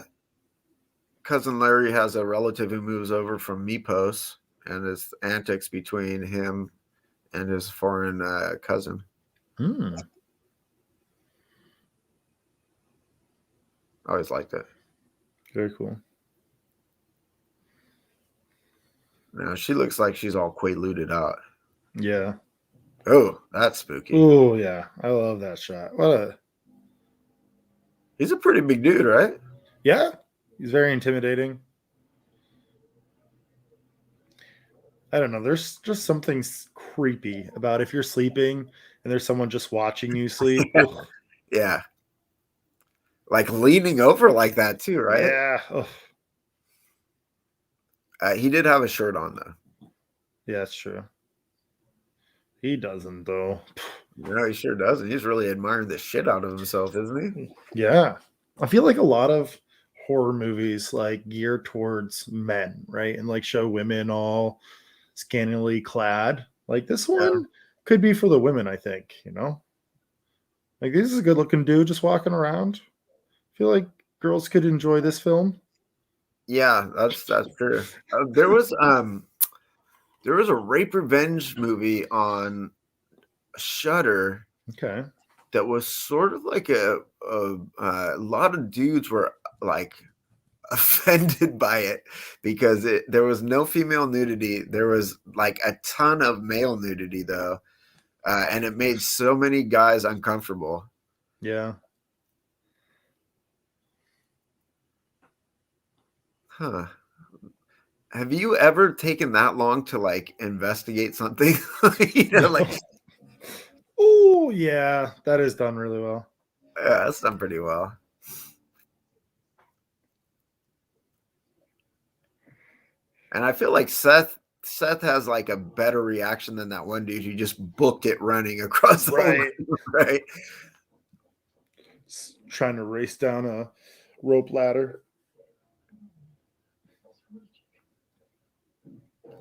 cousin Larry has a relative who moves over from Mipos, and it's antics between him and his foreign cousin. Hmm. I always liked it. Very cool. Now she looks like she's all quaaluded out. Yeah. Oh, that's spooky. Oh yeah. I love that shot. What a He's a pretty big dude, right? yeah. He's very intimidating. I don't know. There's just something creepy about if you're sleeping and there's someone just watching you sleep. Ugh. Yeah. Like leaning over like that too, right? Yeah. Ugh. He did have a shirt on though. Yeah, that's true. He doesn't though. No, he sure doesn't. He's really admiring the shit out of himself, isn't he? Yeah. I feel like a lot of horror movies like gear towards men, right? And like show women all scantily clad. Like this Yeah. one could be for the women, I think, you know? Like this is a good looking dude just walking around. I feel like girls could enjoy this film. Yeah, that's true. There was a rape revenge movie on Shudder Okay. that was sort of like a lot of dudes were like offended by it because there was no female nudity. There was like a ton of male nudity though, and it made so many guys uncomfortable. Yeah. Huh. Have you ever taken that long to like investigate something? Like Oh, yeah. That is done really well. yeah, that's done pretty well. And I feel like Seth has like a better reaction than that one dude who just booked it running across the whole Right. room, right? Trying to race down a rope ladder.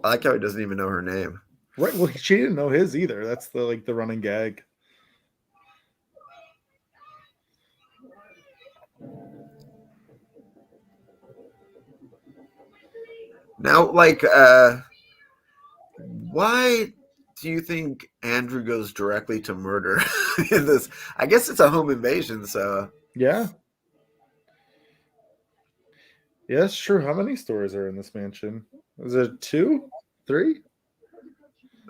I like how he doesn't even know her name. Right. Well, she didn't know his either. That's the running gag. Now, like, why do you think Andrew goes directly to murder in this? I guess it's a home invasion, so Yeah. Yeah, it's true. How many stores are in this mansion? Is it 2? 3?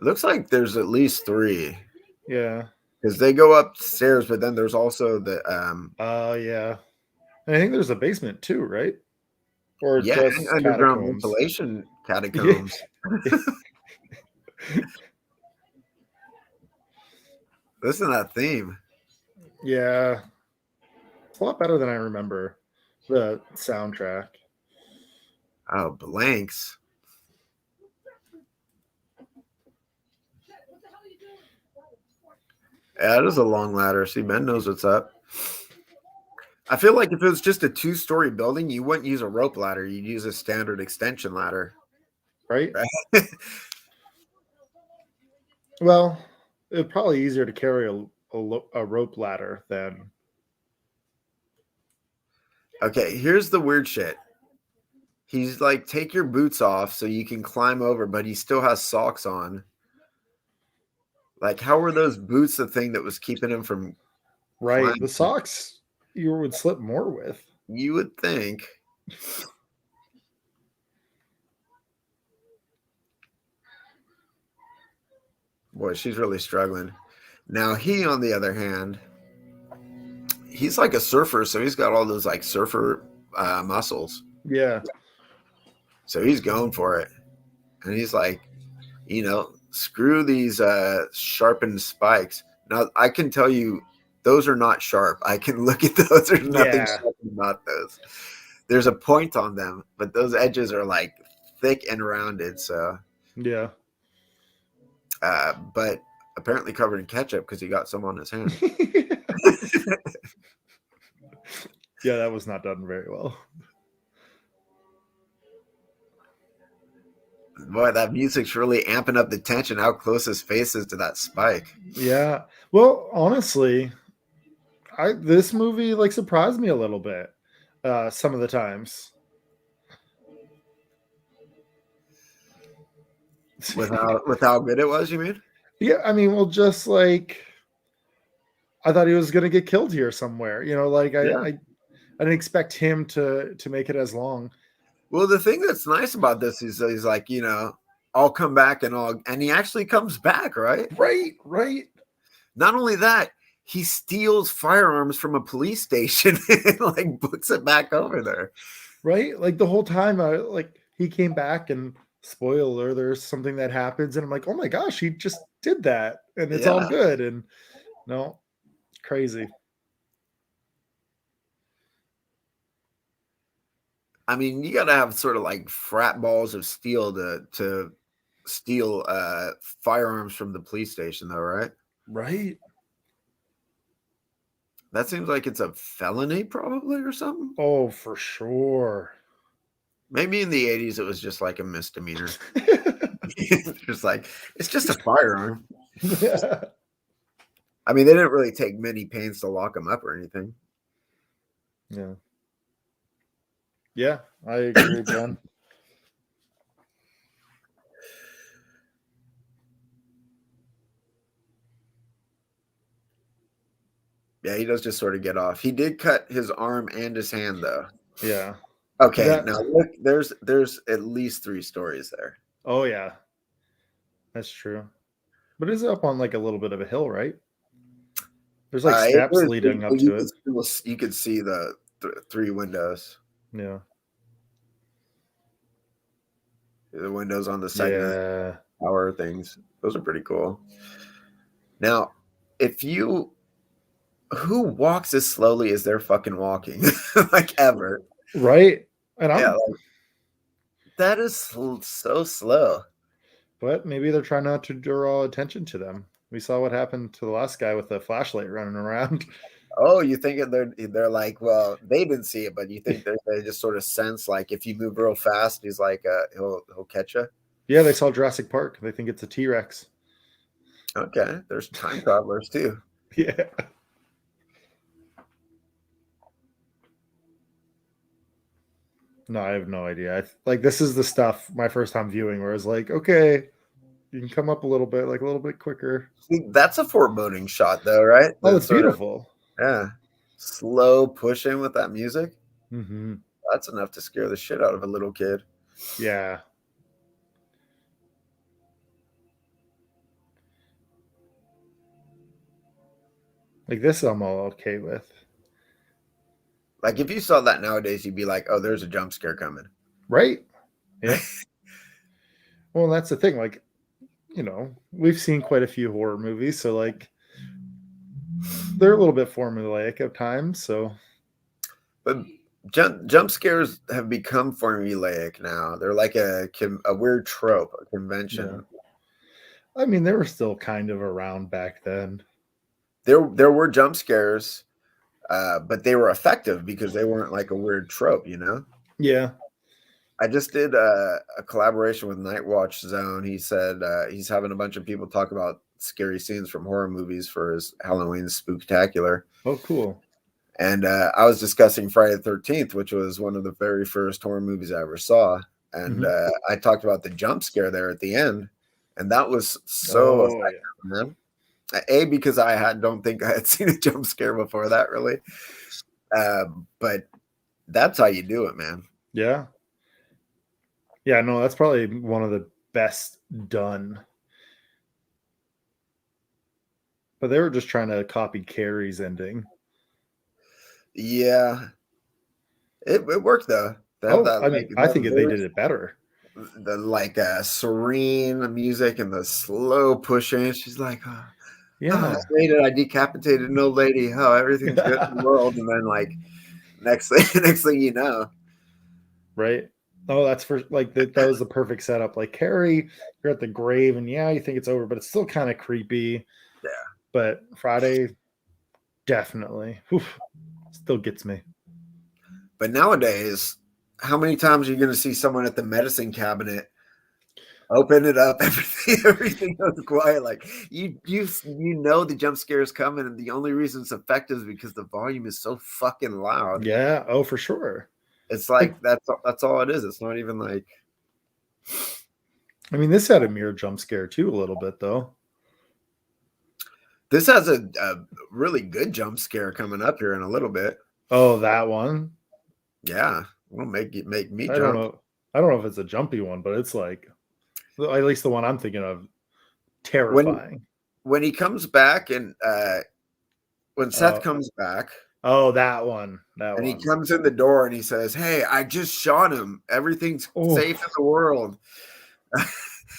it looks like there's at least 3 Yeah. because they go upstairs, but then there's also the Yeah. And I think there's a basement too, right? Or yeah, and just underground catacombs. ventilation Yeah. catacombs. Listen to that theme. Yeah. It's a lot better than I remember the soundtrack. Oh, blanks. Yeah, it is a long ladder. See, Ben knows what's up. I feel like if it was just a 2-story building, you wouldn't use a rope ladder. You'd use a standard extension ladder. Right? Right? Well, it's probably easier to carry a rope ladder than. Okay, here's the weird shit. He's like, take your boots off so you can climb over, but he still has socks on. Like, how were those boots the thing that was keeping him from Right. The socks you would slip more with. You would think. Boy, she's really struggling. Now he, on the other hand, he's like a surfer, so he's got all those like surfer muscles. Yeah. So he's going for it. And he's like, screw these sharpened spikes. Now I can tell you those are not sharp. I can look at those. There's nothing sharp about those. There's a point on them, but those edges are like thick and rounded. So yeah. But apparently covered in ketchup because he got some on his hand. Yeah, that was not done very well. Boy, that music's really amping up the tension. How close his face is to that spike. Yeah. Well, honestly, this movie like surprised me a little bit some of the times. With how good it was, you mean? Yeah, I mean, well, just like I thought he was gonna get killed here somewhere. Like I didn't expect him to make it as long. Well, the thing that's nice about this is he's like, I'll come back and he actually comes back, right? Right. Not only that, he steals firearms from a police station and like books it back over there. Right? Like the whole time, like he came back and spoiler, there's something that happens, and I'm like, oh my gosh, he just did that, and it's all good. And no, crazy. I mean, you got to have sort of like frat balls of steel to steal firearms from the police station, though, right? Right. That seems like it's a felony, probably, or something. Oh, for sure. Maybe in the 80s it was just like a misdemeanor. Just like, it's just a firearm. Yeah. I mean, they didn't really take many pains to lock him up or anything. Yeah. Yeah, I agree, John. Yeah, he does just sort of get off. He did cut his arm and his hand, though. Yeah. Okay, now look, there's at least 3 stories there. Oh yeah, that's true. But it's up on like a little bit of a hill, right? There's like steps leading up to it. You could see the 3 windows. Yeah. The windows on the second tower things. Those are pretty cool. Now, who walks as slowly as they're fucking walking? Like ever. Right. And that is so slow. But maybe they're trying not to draw attention to them. We saw what happened to the last guy with the flashlight running around. Oh, you think they're like, well, they didn't see it, but you think they just sort of sense like if you move real fast, he's like, he'll catch you. Yeah, they saw Jurassic Park. They think it's a T-Rex. Okay, there's time travelers too. Yeah. No, I have no idea. This is the stuff my first time viewing where I was like, okay, you can come up a little bit quicker. See, that's a foreboding shot, though, right? Oh, it's beautiful. Yeah, slow pushing with that music. Mm-hmm. That's enough to scare the shit out of a little kid. Yeah. Like this, I'm all okay with. Like if you saw that nowadays, you'd be like, "Oh, there's a jump scare coming." Right? Yeah. Well, that's the thing. Like, we've seen quite a few horror movies, so like they're a little bit formulaic at times. So, but jump scares have become formulaic now. They're like a weird trope, a convention. Yeah. I mean, they were still kind of around back then. There were jump scares. But they were effective because they weren't like a weird trope, Yeah. I just did a collaboration with Night Watch Zone. He said he's having a bunch of people talk about scary scenes from horror movies for his Halloween Spooktacular. Oh, cool. And I was discussing Friday the 13th, which was one of the very first horror movies I ever saw. And I talked about the jump scare there at the end. And that was so effective, man. Because don't think I had seen a jump scare before that really. But that's how you do it, man. Yeah. Yeah, no, that's probably one of the best done. But they were just trying to copy Carrie's ending. Yeah, it worked though. They have that I like mean, I think they did it better. the like serene music and the slow pushing. She's like, oh, I Yeah. made it. I decapitated an old lady. Oh, everything's good in the world. And then like next thing you know, Right. Oh, that's for like that was the perfect setup. Like Carrie, you're at the grave, and yeah, you think it's over, but it's still kind of creepy. yeah. But Friday, definitely. Oof, still gets me. But nowadays, how many times are you going to see someone at the medicine cabinet open it up? Everything goes quiet. Like you know the jump scare is coming, and the only reason it's effective is because the volume is so fucking loud. Yeah. Oh, for sure. It's like that's all it is. It's not even like. I mean, this had a mirror jump scare too, a little bit though. This has a really good jump scare coming up here in a little bit. Oh, that one. Yeah, will make me I jump. don't know. I don't know if it's a jumpy one, but it's like at least the one I'm thinking of, terrifying. When he comes back and when Seth comes back. Oh, that one. And he comes in the door and he says, "Hey, I just shot him. Everything's safe in the world."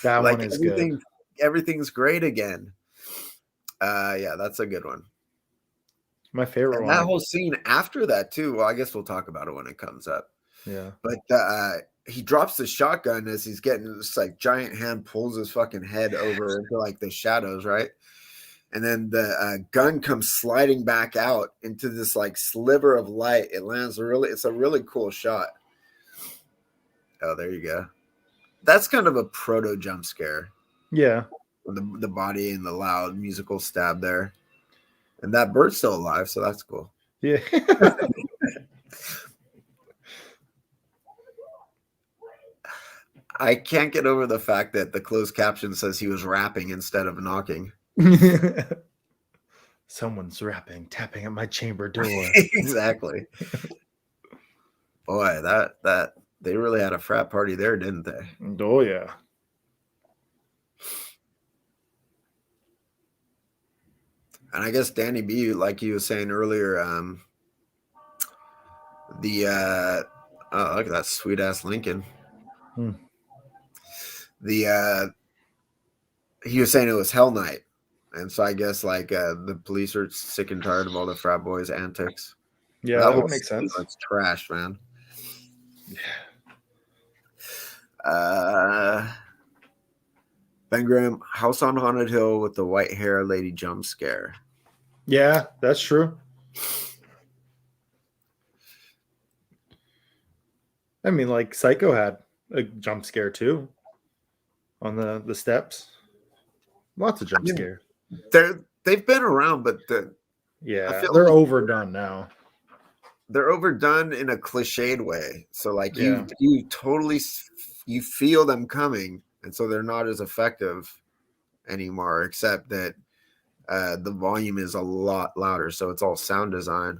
That like one is good. Everything's great again. Yeah, that's a good one. My favorite and one. That whole scene after that too. Well, I guess we'll talk about it when it comes up. Yeah. But he drops the shotgun as he's getting this like giant hand pulls his fucking head over into like the shadows, right? And then the gun comes sliding back out into this like sliver of light. It lands it's a really cool shot. Oh, there you go. That's kind of a proto jump scare. Yeah. The body and the loud musical stab there. And that bird's still alive, so that's cool. Yeah. I can't get over the fact that the closed caption says he was rapping instead of knocking. Someone's rapping, tapping at my chamber door. Exactly. Boy, that they really had a frat party there, didn't they? Oh yeah. And I guess Danny B, like you was saying earlier, oh, look at that sweet ass Lincoln. He was saying it was Hell Night. And so I guess like the police are sick and tired of all the frat boys' antics. Yeah, that would make sense. That's trash, man. Ben Graham, House on Haunted Hill with the white hair lady jump scare. Yeah, that's true. I mean, like Psycho had a jump scare too on the steps. Lots of jump scare. They've been around, but they're overdone now. They're overdone in a cliched way. So like you totally you feel them coming, and so they're not as effective anymore. Except that the volume is a lot louder, so it's all sound design.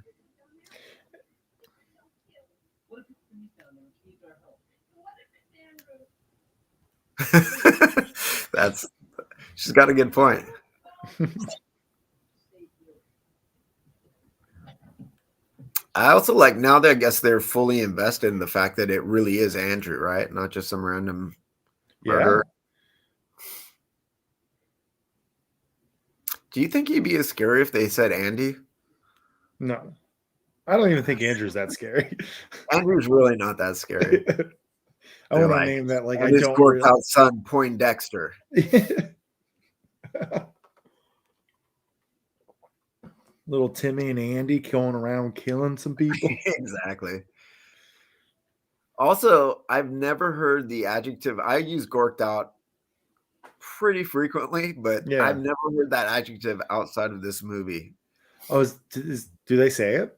She's got a good point. I also like now that I guess they're fully invested in the fact that it really is Andrew, right? Not just some random murder. Do you think he'd be as scary if they said Andy? No. I don't even think Andrew's that scary. Andrew's really not that scary. I want to name that like I don't really... out son Poindexter. Little Timmy and Andy going around killing some people. Exactly. Also, I've never heard the adjective. I use gorked out pretty frequently, but I've never heard that adjective outside of this movie. Oh, do they say it?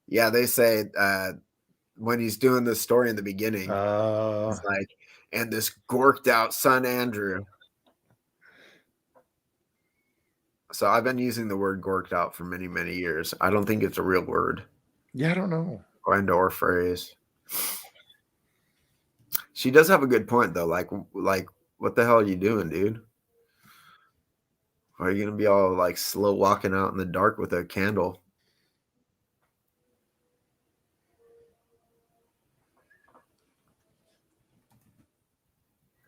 Yeah, they say when he's doing the story in the beginning. It's like, and this gorked out son Andrew. So I've been using the word gorked out for many, many years. I don't think it's a real word Yeah, I don't know. or phrase. She does have a good point though. Like what the hell are you doing, dude? Are you gonna be all like slow walking out in the dark with a candle?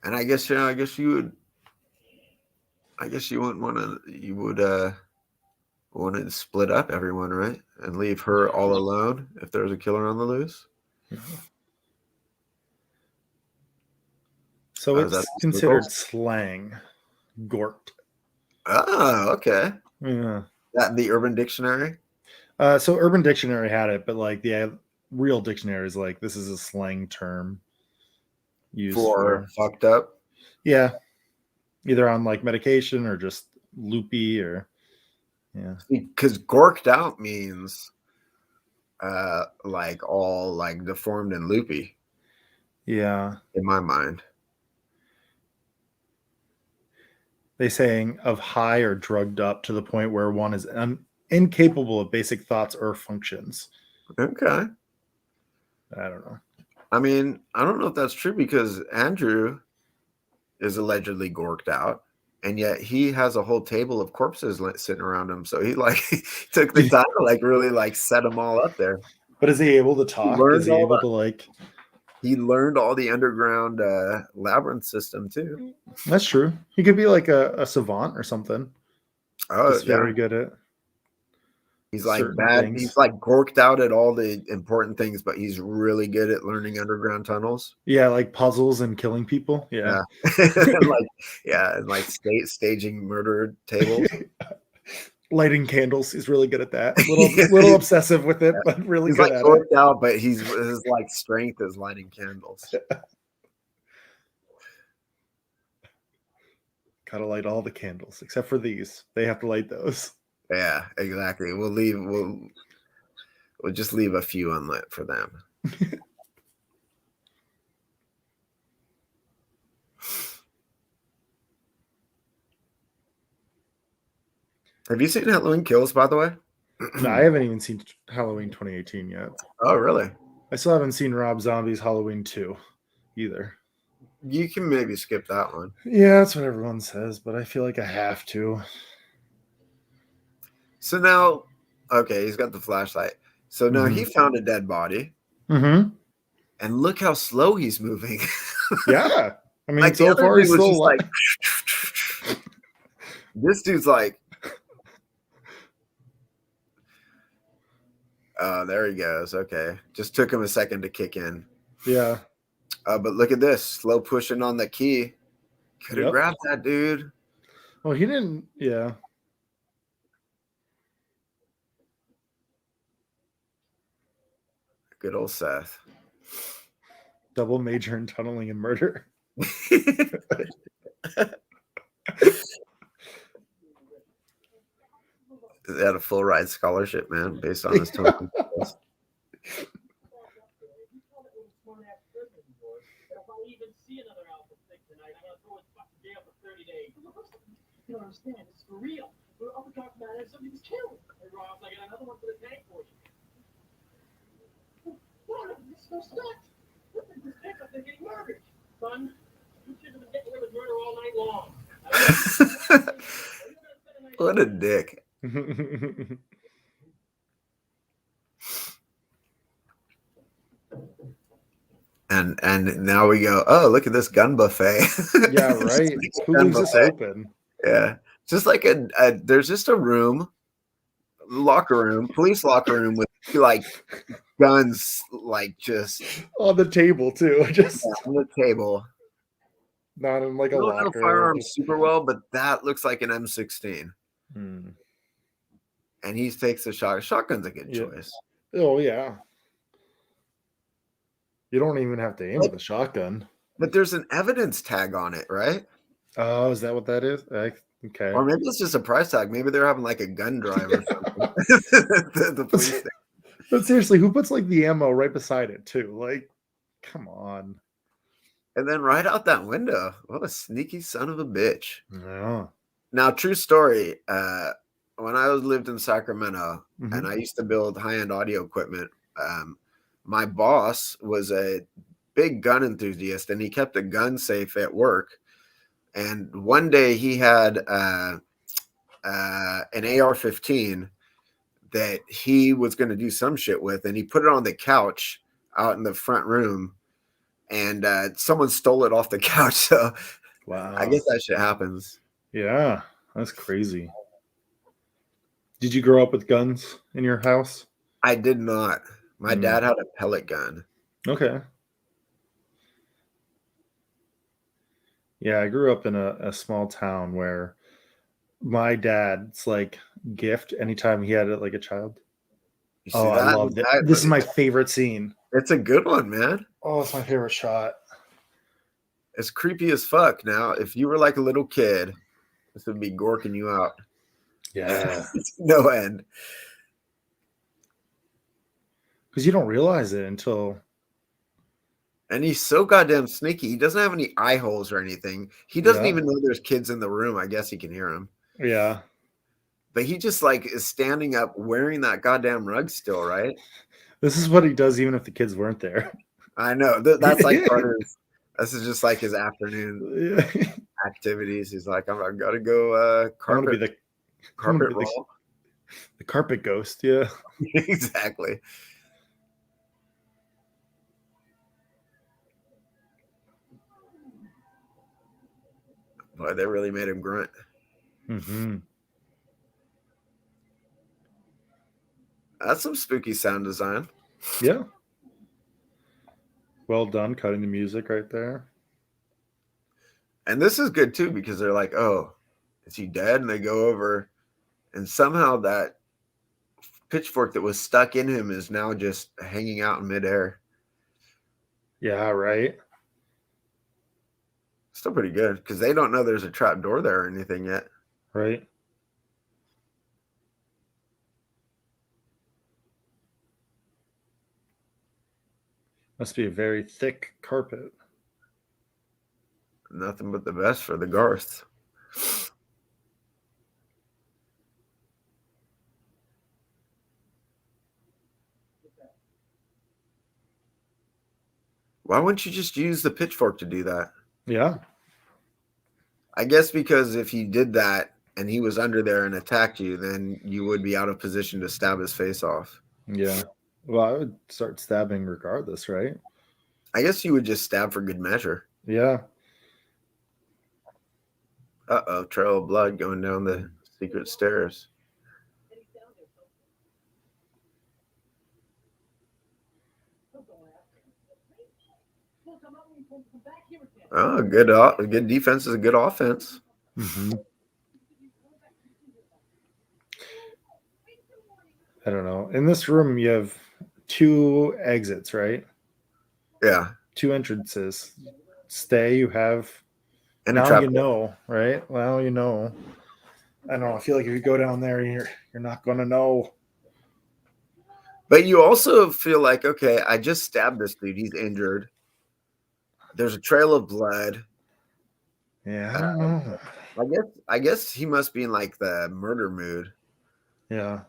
And I guess I guess you would. I guess you wouldn't want to. You would want to split up everyone, right, and leave her all alone if there's a killer on the loose. Yeah. So Is it's that considered slang, gorked. Oh, okay. Yeah. That in the Urban Dictionary. So Urban Dictionary had it, but like the real dictionary is like this is a slang term used For for fucked up. yeah, either on like medication or just loopy or yeah. Because gorked out means like all like deformed and loopy Yeah. in my mind. They saying of high or drugged up to the point where one is incapable of basic thoughts or functions. Okay. I don't know. I mean, I don't know if that's true because Andrew is allegedly gorked out, and yet he has a whole table of corpses sitting around him. So he like took the time to like really like set them all up there. But is he able to talk? Is he able to like? He learned all the underground labyrinth system too. That's true. He could be like a savant or something. Oh, He's yeah. very good at. He's like certain bad. things. He's like gorked out at all the important things, but he's really good at learning underground tunnels. Yeah, like puzzles and killing people. Yeah. And like staging murder tables. Lighting candles. He's really good at that. Little obsessive with it, but really He's good like at gorked it. out, but his like strength is lighting candles. Gotta light all the candles except for these. They have to light those. Yeah, exactly. We'll just leave a few unlit for them. Have you seen Halloween Kills, by the way? No, I haven't even seen Halloween 2018 yet. Oh, really? I still haven't seen Rob Zombie's Halloween 2 either. You can maybe skip that one. Yeah, that's what everyone says, but I feel like I have to. So now, okay, he's got the flashlight. So now he found a dead body. Mm-hmm. And look how slow he's moving. Yeah. I mean, like so far he's still like this dude's like, oh, there he goes. Okay. Just took him a second to kick in. Yeah. But look at this. Slow pushing on the key. Could have grabbed that dude. Well, he didn't. Yeah. Good old Seth. Double major in tunneling and murder. He had a full ride scholarship, man, based on his tunneling. You don't understand. It's for real. We're up talking about it. Somebody was killed. And Rob's like, I got another one for the tank for you. What? This is no sex. This tank up there getting murdered. Son, you should have been getting away with murder all night long. What a dick. And now we go, oh, look at this gun buffet. Yeah, right. Who leaves this open? Yeah. Just like there's just a room, locker room, police locker room with like guns like just on the table too. Just on the table. Not in like a locker. I don't know firearms super well, but that looks like an M16. And he takes a shot. Shotgun's a good choice. Oh yeah. You don't even have to aim with a shotgun. But there's an evidence tag on it, right? Oh, is that what that is? Okay. Or maybe it's just a price tag. Maybe they're having like a gun drive or something. the police thing. But seriously, who puts like the ammo right beside it too? Like, come on. And then right out that window. What a sneaky son of a bitch. Yeah. Now, true story. When I lived in Sacramento Mhm. and I used to build high-end audio equipment, my boss was a big gun enthusiast, and he kept a gun safe at work. And one day he had an AR-15 that he was going to do some shit with, and he put it on the couch out in the front room, and someone stole it off the couch. So Wow. I guess that shit happens. Yeah, that's crazy. Did you grow up with guns in your house? I did not. My Mm. dad had a pellet gun. Okay. Yeah, I grew up in a small town where my dad's like gift anytime he had it like a child. You Oh, see I that? loved it. This is my favorite scene. It's a good one, man. Oh, it's my favorite shot. It's creepy as fuck. Now, if you were like a little kid, this would be gorking you out. Yeah. No end. Because you don't realize it until And he's so goddamn sneaky. He doesn't have any eye holes or anything. He doesn't Yeah. even know there's kids in the room. I guess he can hear them. yeah. But he just like is standing up wearing that goddamn rug still, right? This is what he does even if the kids weren't there. I know. That's like part of his, this is just like his afternoon Yeah. activities. He's like, I've got to go I want to carpet, be the carpet be the- roll. the carpet ghost. Yeah. Exactly. Boy, they really made him grunt. Mm-hmm. That's some spooky sound design. Yeah. Well done cutting the music right there. And this is good too because they're like, oh, is he dead? And they go over, and somehow that pitchfork that was stuck in him is now just hanging out in midair. Yeah, right. Still pretty good because they don't know there's a trap door there or anything yet. Right. Must be a very thick carpet. Nothing but the best for the Garth. Why wouldn't you just use the pitchfork to do that? Yeah. I guess because if you did that and he was under there and attacked you, then you would be out of position to stab his face off. Yeah. Well, I would start stabbing regardless, right? I guess you would just stab for good measure. Yeah. Uh-oh, trail of blood going down the secret stairs. Oh, good defense is a good offense. Mm-hmm. I don't know. In this room, you have 2 exits, right? Yeah. 2 entrances. Stay, you have. And a Now trap you door. know, right? Well, you know. I don't know. I feel like if you go down there, you're not going to know. But you also feel like, okay, I just stabbed this dude. He's injured. There's a trail of blood. Yeah, I don't know. I guess he must be in like the murder mood. Yeah.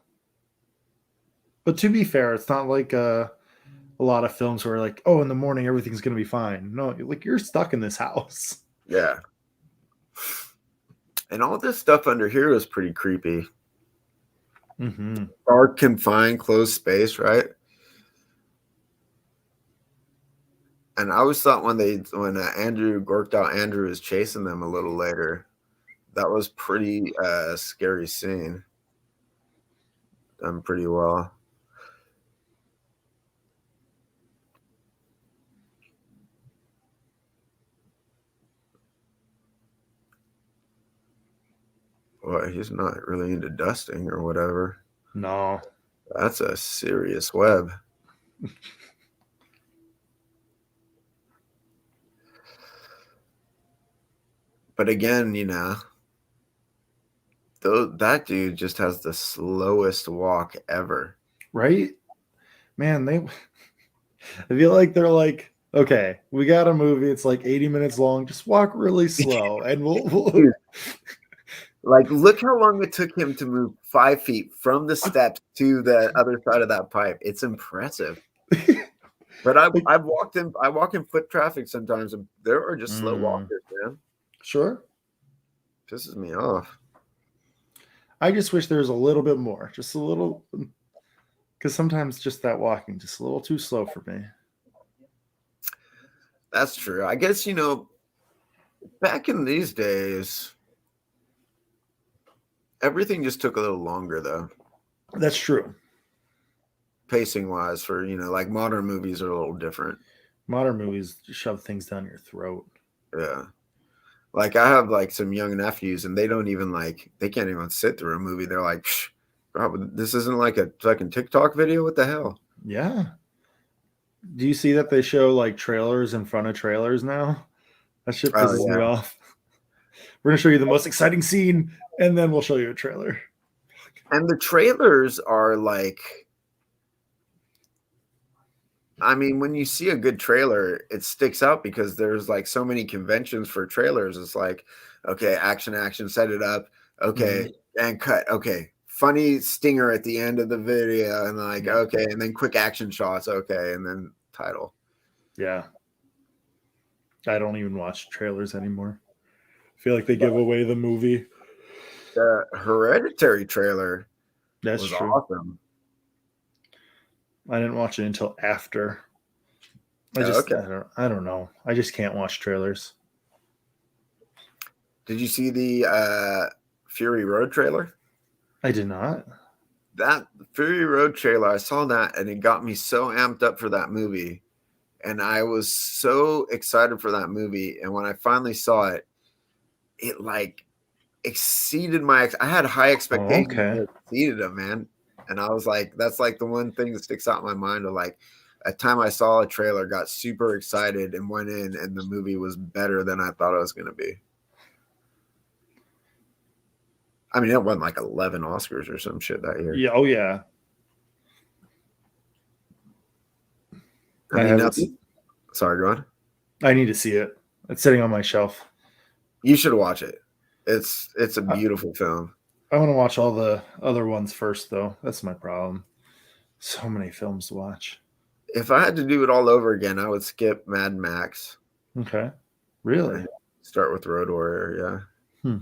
But to be fair, it's not like a lot of films where like, oh, in the morning everything's gonna be fine. No, like you're stuck in this house. Yeah. And all this stuff under here is pretty creepy. Mm-hmm. Dark, confined, closed space, right? And I always thought when Andrew gorked out Andrew was chasing them a little later, that was pretty scary scene. Done pretty well. Boy, he's not really into dusting or whatever. No. That's a serious web. But again, you know, that dude just has the slowest walk ever. Right? Man, I feel like they're like, okay, we got a movie. It's like 80 minutes long. Just walk really slow, and we'll Like, look how long it took him to move 5 feet from the steps to the other side of that pipe. It's impressive. But I walk in foot traffic sometimes, and there are just slow walkers, man. Sure. Pisses me off. I just wish there was a little bit more, just a little, because sometimes just that walking just a little too slow for me. That's true. I guess, back in these days, everything just took a little longer, though, That's true. pacing wise. For like modern movies are a little different. Modern movies just shove things down your throat. Yeah. Like I have like some young nephews, and they don't even they can't even sit through a movie. They're like, God, this isn't like a fucking TikTok video. What the hell? Yeah. Do you see that they show like trailers in front of trailers now? That shit Oh, pisses me yeah. off. We're gonna show you the most exciting scene, and then we'll show you a trailer. And the trailers are like, I mean, when you see a good trailer, it sticks out because there's like so many conventions for trailers. It's like, okay, action, set it up. Okay, and cut. Okay, funny stinger at the end of the video, and like, Yeah. okay, and then quick action shots. Okay, and then title. Yeah. I don't even watch trailers anymore. I feel like they give away the movie. The Hereditary trailer That's was true. awesome. I didn't watch it until after. Okay. I don't know. I just can't watch trailers. Did you see the Fury Road trailer? I did not. That Fury Road trailer, I saw that, and it got me so amped up for that movie. And I was so excited for that movie. And when I finally saw it, it like exceeded I had high expectations. Okay. It exceeded them, man. And I was like, that's like the one thing that sticks out in my mind of like a time I saw a trailer, got super excited and went in, and the movie was better than I thought it was going to be. I mean, it won like 11 Oscars or some shit that year. Yeah. Oh yeah. Sorry, go on. I need to see it. It's sitting on my shelf. You should watch it. It's a beautiful film. I want to watch all the other ones first, though. That's my problem. So many films to watch. If I had to do it all over again, I would skip Mad Max. Okay. Really? Start with Road Warrior, yeah. Hmm.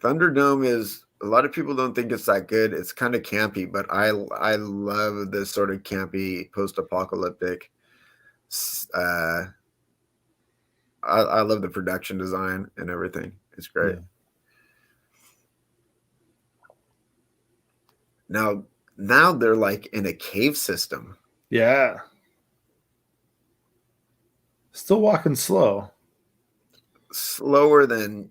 Thunderdome is, a lot of people don't think it's that good. It's kind of campy, but I love this sort of campy post-apocalyptic. I love the production design and everything. It's great. Yeah. Now they're like in a cave system. Yeah. Still walking slow. Slower than.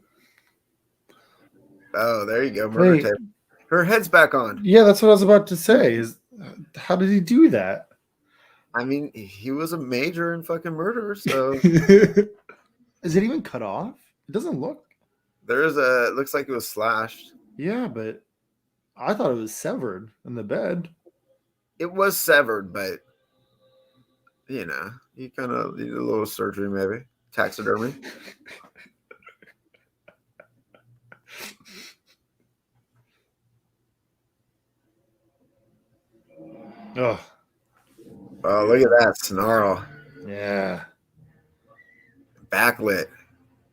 Oh, there you go. Murder tape. Her head's back on. Yeah, that's what I was about to say. Is how did he do that? I mean, he was a major in fucking murder, so. Is it even cut off? It doesn't look. It looks like it was slashed. Yeah, but I thought it was severed in the bed. It was severed, but you kind of need a little surgery, maybe taxidermy. Oh, look at that snarl. Yeah. Backlit.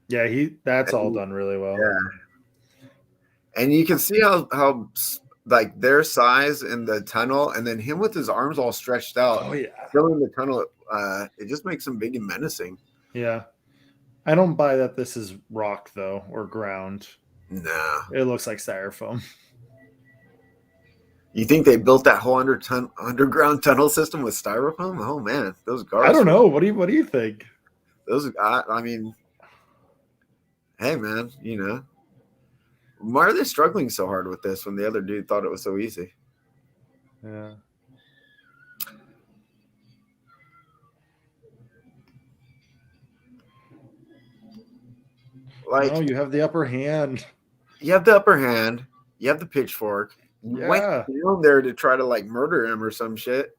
Yeah, that's all done really well. Yeah. And you can see how like their size in the tunnel, and then him with his arms all stretched out. Oh yeah. Filling the tunnel, it just makes him big and menacing. Yeah. I don't buy that this is rock though, or ground. No. It looks like styrofoam. You think they built that whole underground tunnel system with styrofoam? Oh man, those guards. I don't know. What do you think? I mean, hey man, why are they struggling so hard with this when the other dude thought it was so easy? Yeah. Like, no, you have the upper hand. You have the upper hand. You have the pitchfork. You went down there to try to like murder him or some shit.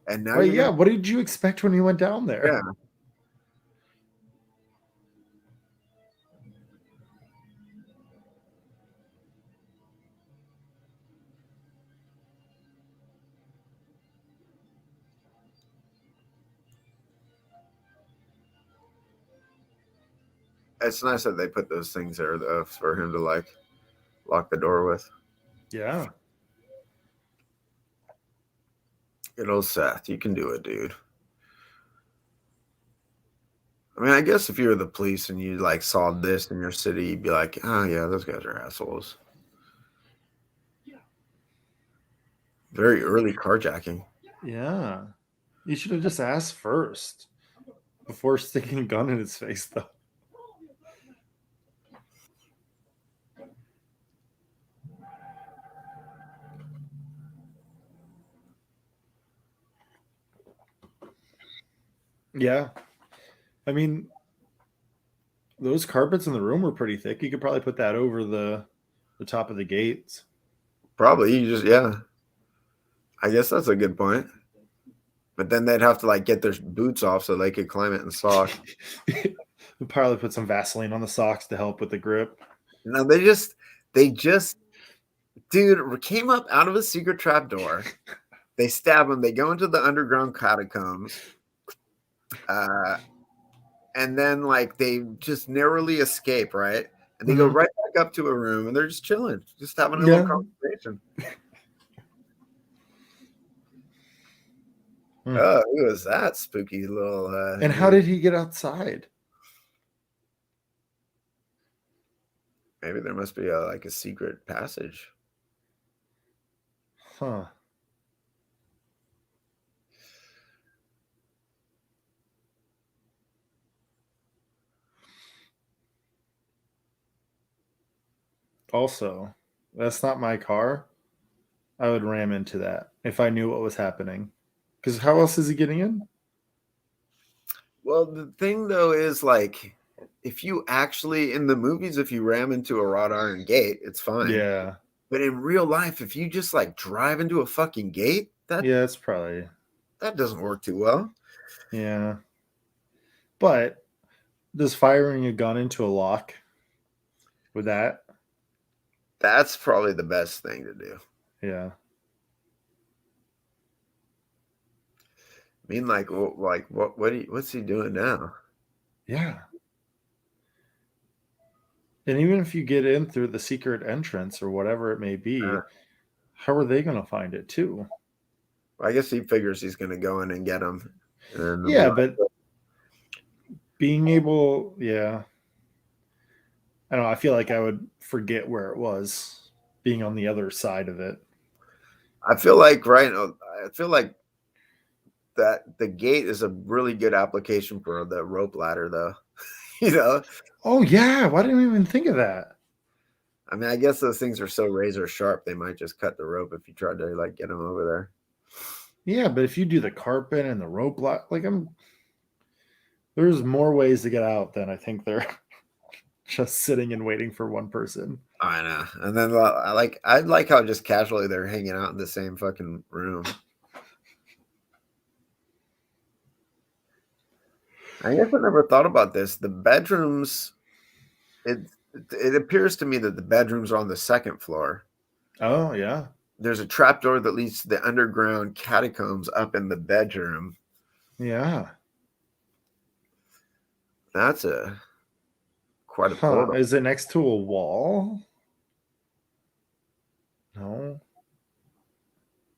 And now, what did you expect when you went down there? Yeah. it's nice that they put those things there though for him to like lock the door with. Yeah. Good old Seth, you can do it, dude. I mean, I guess if you were the police and you like saw this in your city, you'd be like, oh yeah, those guys are assholes. Very early carjacking. Yeah. You should have just asked first before sticking a gun in his face, though. Yeah. I mean, those carpets in the room were pretty thick. You could probably put that over the top of the gates. Probably you just I guess that's a good point. But then they'd have to like get their boots off so they could climb it in socks. We'll probably put some Vaseline on the socks to help with the grip. No, they just dude came up out of a secret trap door. They stab him. They go into the underground catacombs. And then like they just narrowly escape, right? And they go right back up to a room and they're just chilling, just having a little conversation. Oh, who was that spooky little and how did he get outside? Maybe there must be like a secret passage. Huh. Also, that's not my car. I would ram into that if I knew what was happening. Because how else is he getting in? Well, the thing though is like, if you actually in the movies, if you ram into a wrought iron gate, it's fine. Yeah. But in real life, if you just like drive into a fucking gate, that it's probably that doesn't work too well. Yeah. But does firing a gun into a lock with that? That's probably the best thing to do. Yeah. I mean, like what's he doing now? Yeah. And even if you get in through the secret entrance or whatever it may be, how are they going to find it too? I guess he figures he's going to go in and get him. Yeah, but being able, I don't know. I feel like I would forget where it was, being on the other side of it. I feel like that the gate is a really good application for the rope ladder, though. You know? Oh yeah, why didn't we even think of that? I mean, I guess those things are so razor sharp they might just cut the rope if you tried to like get them over there. Yeah, but if you do the carpet and the rope like there's more ways to get out than I think they're just sitting and waiting for one person. I know. And then I like how just casually they're hanging out in the same fucking room. I guess I never thought about this. The bedrooms, it appears to me that the bedrooms are on the second floor. Oh, yeah. There's a trapdoor that leads to the underground catacombs up in the bedroom. Yeah. That's quite a portal. Is it next to a wall? No.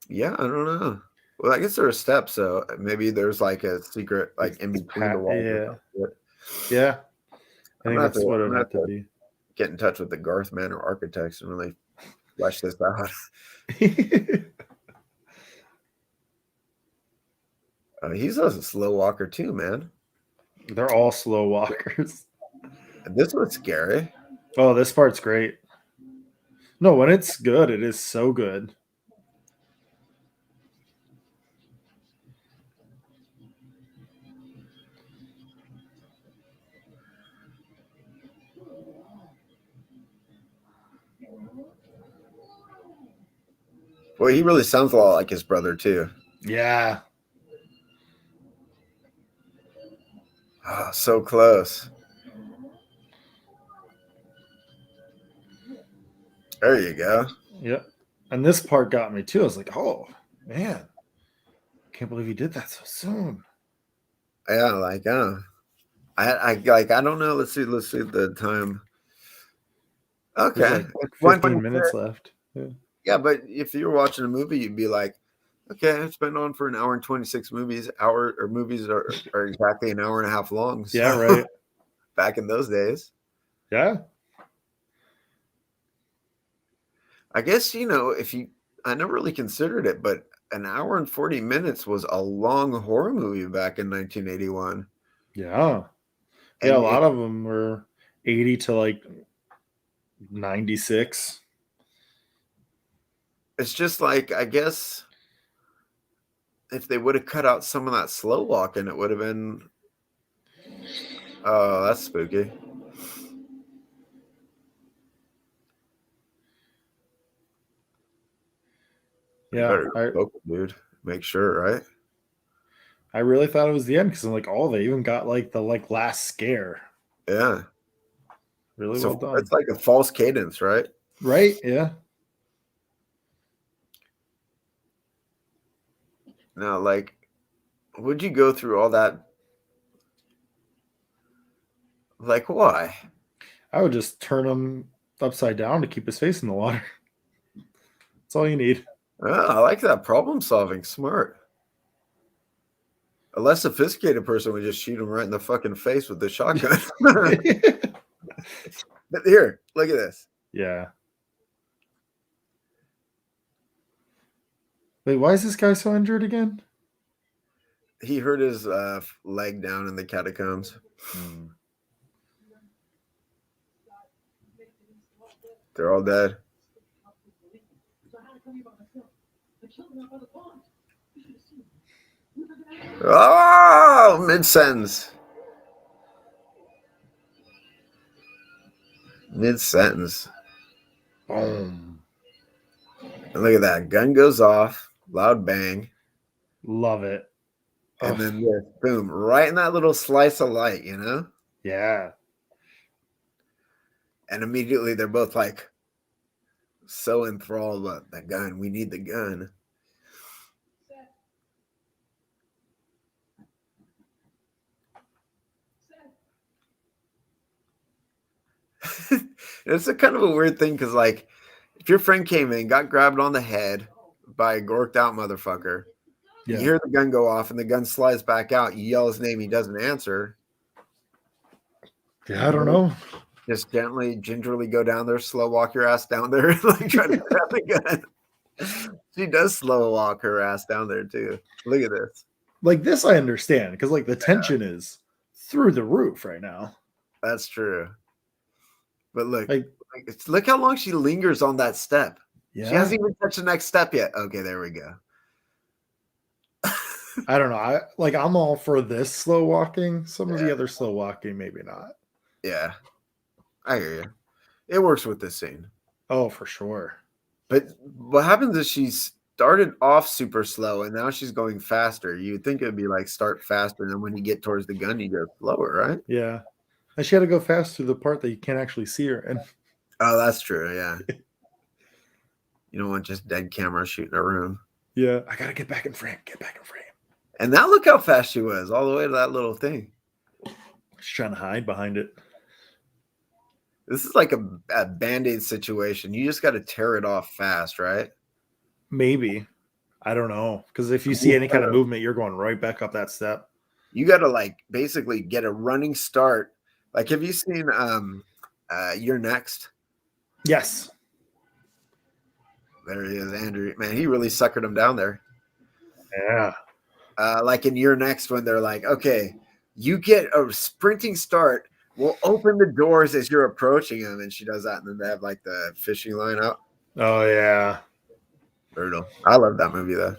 Yeah, I don't know. Well, I guess there are steps, so maybe there's like a secret, like in between the walls. Yeah. I think that's what it had to be. Get in touch with the Garth Manor architects and really flesh this out. He's a slow walker too, man. They're all slow walkers. This was scary. Oh, this part's great. No, when it's good, it is so good. Well, he really sounds a lot like his brother too. Yeah. Oh, so close. There you go. Yep. And this part got me too. I was like, oh, man. Can't believe he did that so soon. Yeah, like, I like I don't know. Let's see the time. There's Okay, like it's 15 1:26. minutes left. Yeah. Yeah, but if you were watching a movie, you'd be like, okay, it's been on for an hour and 26 movies. Movies are exactly an hour and a half long. So Yeah, right. back in those days. Yeah. I guess, I never really considered it, but an hour and 40 minutes was a long horror movie back in 1981. Yeah. Yeah, a And lot of them were 80 to like 96. it's just like, I guess if they would have cut out some of that slow walking, it would have been, oh, that's spooky. Yeah. Dude, make sure, right? I really thought it was the end because I'm like, oh, they even got like the like last scare. Yeah. Really So well done. it's like a false cadence, right? Right? Yeah. Now, like, would you go through all that? Like, why? I would just turn him upside down to keep his face in the water. That's all you need. I like that problem solving. Smart. A less sophisticated person would just shoot him right in the fucking face with the shotgun. But here, look at this. Yeah. Wait, why is this guy so injured again? He hurt his leg down in the catacombs. They're all dead. Oh, mid-sentence. Mid-sentence. Boom. And look at that. Gun goes off. Loud bang. Love it. And then this, boom, right in that little slice of light, Yeah. And immediately they're both like so enthralled about the gun. We need the gun. It's a kind of a weird thing because, like, if your friend came in, got grabbed on the head by a gorked out motherfucker, you hear the gun go off and the gun slides back out, you yell his name, he doesn't answer. Yeah, I don't know. Just gently, gingerly go down there, slow walk your ass down there, and like try to grab the gun. She does slow walk her ass down there too. Look at this. Like this, I understand because like the tension is through the roof right now. That's true. But look how long she lingers on that step. Yeah. She hasn't even touched the next step yet. Okay, there we go. I don't know. I'm all for this slow walking. Some of the other slow walking, maybe not. Yeah, I hear you. It works with this scene. Oh, for sure. But what happens is she started off super slow and now she's going faster. You'd think it'd be like start faster, and then when you get towards the gun, you go slower, right? Yeah. And she had to go fast through the part that you can't actually see her in. Oh, that's true. Yeah. You don't want just dead camera shooting a room. Yeah. I got to get back in frame. Get back in frame. And now look how fast she was all the way to that little thing. She's trying to hide behind it. This is like a Band-Aid situation. You just got to tear it off fast, right? Maybe. I don't know. Because if you see any kind of movement, you're going right back up that step. You got to like basically get a running start. Like, have you seen You're Next? Yes. There he is, Andrew. Man, he really suckered him down there. Yeah. Like in You're Next, when they're like, okay, you get a sprinting start. We'll open the doors as you're approaching him. And she does that. And then they have like the fishing line out. Oh, yeah. Brutal. I love that movie, though.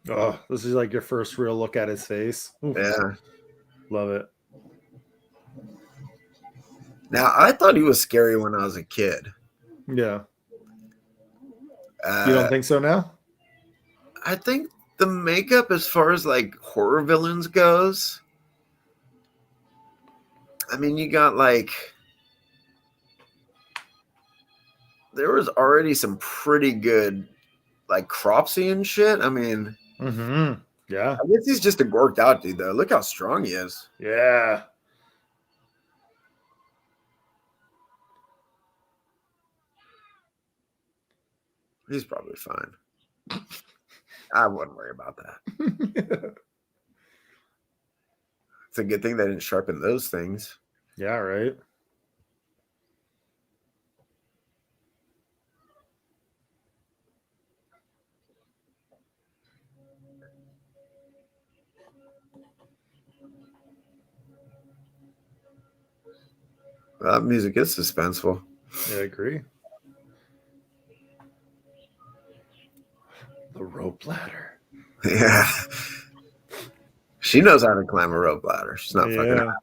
Oh, this is like your first real look at his face. Oof. Yeah. Love it. Now, I thought he was scary when I was a kid. Yeah. You don't think so now? I think the makeup, as far as like horror villains goes, you got like there was already some pretty good like cropsy and shit. I mean, Yeah. I guess he's just a gorked out dude though. Look how strong he is. Yeah. He's probably fine. I wouldn't worry about that. It's a good thing they didn't sharpen those things. Yeah, right. That music is suspenseful. Yeah, I agree. The rope ladder. Yeah. She knows how to climb a rope ladder. She's not fucking around.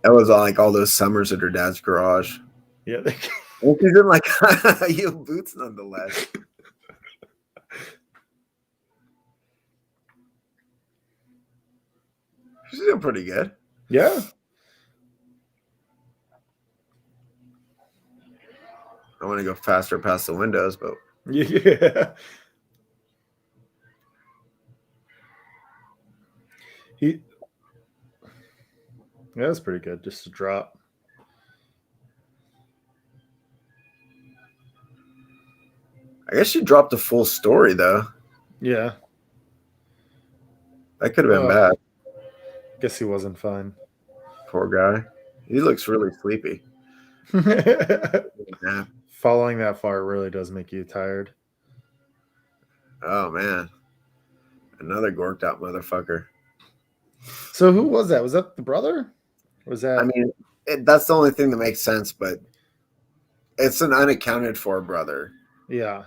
That was like all those summers at her dad's garage. Yeah. Well, she's in like heel boots nonetheless. She's doing pretty good. Yeah. I want to go faster past the windows, but Yeah. Yeah, that's pretty good. Just a drop. I guess she dropped the full story though. Yeah. That could have been Oh. bad. Guess he wasn't fine. Poor guy. He looks really sleepy. Yeah. Following that far really does make you tired. Oh man. Another gorked out motherfucker. So who was that? Was that the brother? Was that? I mean, that's the only thing that makes sense, but it's an unaccounted for brother, yeah.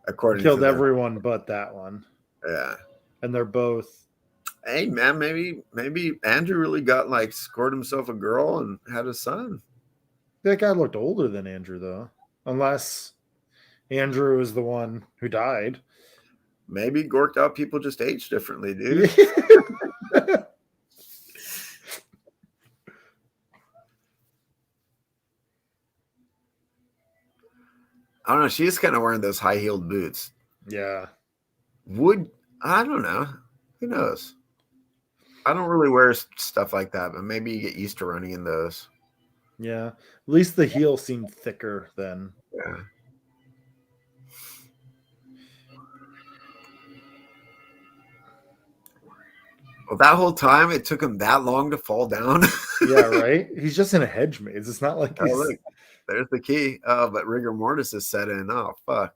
according Killed to them. everyone but that one. Yeah. And they're both. Hey man, maybe Andrew really got like scored himself a girl and had a son. That guy looked older than Andrew though. Unless Andrew is the one who died. Maybe gorked out people just age differently, dude. I don't know. She's kind of wearing those high-heeled boots. Yeah. I don't know. Who knows? I don't really wear stuff like that, but maybe you get used to running in those. Yeah. At least the heel seemed thicker then. Yeah. Well, that whole time it took him that long to fall down. Yeah, right? He's just in a hedge maze. It's not like Oh, he's. look, there's the key. Oh, but rigor mortis is set in. Oh, fuck.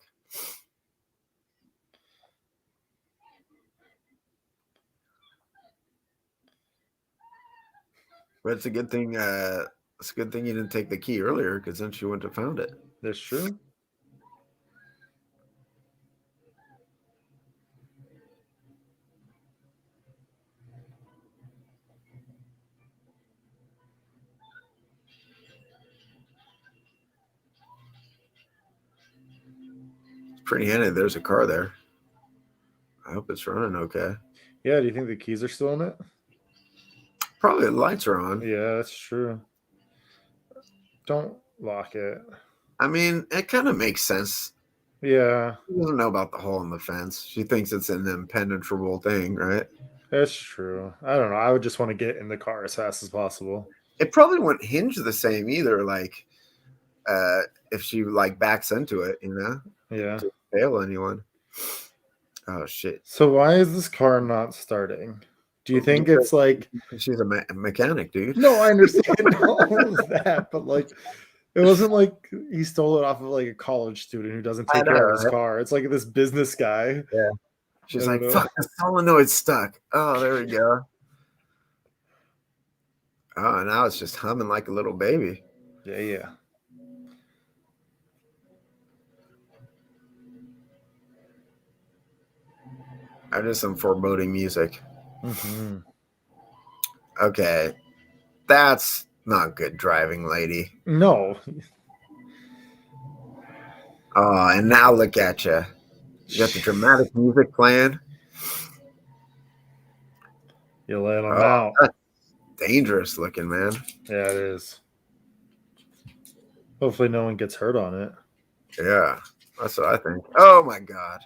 But it's a good thing. It's a good thing you didn't take the key earlier, because then she wouldn't have found it. That's true. It's pretty handy. There's a car there. I hope it's running okay. Yeah, do you think the keys are still in it? Probably the lights are on. Yeah, that's true. Don't lock it. I mean, it kind of makes sense. Yeah, She doesn't know about the hole in the fence. She thinks it's an impenetrable thing, right? that's true. I don't know. I would just want to get in the car as fast as possible. It probably wouldn't hinge the same either. Like, if she like backs into it, you know, Yeah. to fail anyone. Oh shit! So why is this car not starting? Do you think it's like She's a mechanic, dude. no, I understand all of that, but like it wasn't like he stole it off of like a college student who doesn't I take care know, of his right? car. It's like this business guy. She's I like, don't know. "Fuck, the solenoid's stuck." Oh, there we go. Oh, now it's just humming like a little baby. Yeah, yeah. I just some foreboding music. Mm-hmm. Okay, that's not good driving, lady. No. Oh, and now look at you. You got the dramatic music playing. You let him Oh, out. that's dangerous looking, man. Yeah, it is. Hopefully, no one gets hurt on it. Yeah, that's what I think. Oh my god.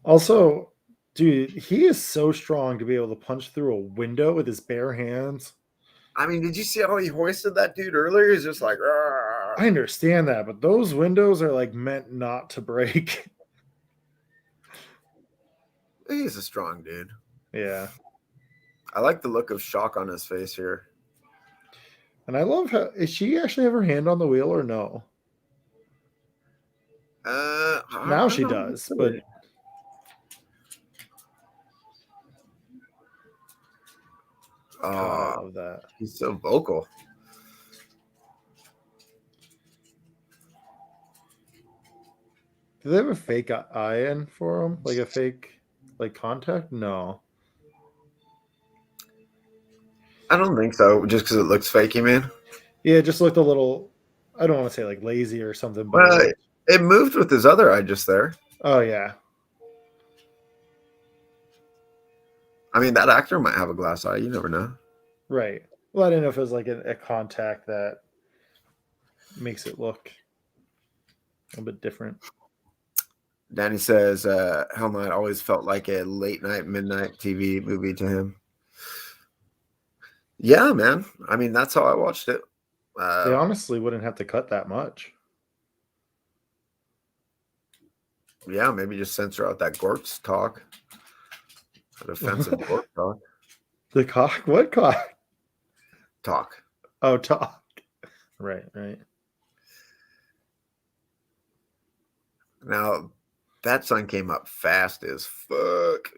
Also, dude, he is so strong to be able to punch through a window with his bare hands. I mean, did you see how he hoisted that dude earlier? He's just like, I understand that, but those windows are like meant not to break. he's a strong dude. Yeah. I like the look of shock on his face here. And I love how is she actually have her hand on the wheel or no? Now she does, but God, I love that. He's so vocal. Do they have a fake eye in for him? Like a fake like contact? No. I don't think so, just because it looks fakey, man. Yeah, it just looked a little I don't want to say like lazy or something, but Well, it moved with his other eye just there. oh yeah. I mean, that actor might have a glass eye. You never know. Right. Well, I didn't know if it was like a contact that makes it look a bit different. Danny says Hell Night always felt like a late night, midnight TV movie to him. Yeah, man. I mean, that's how I watched it. They honestly wouldn't have to cut that much. Yeah, maybe just censor out that Gorks talk. That offensive Gork talk. The cock? What cock? Talk. Oh, talk. Right, right. Now, that sun came up fast as fuck.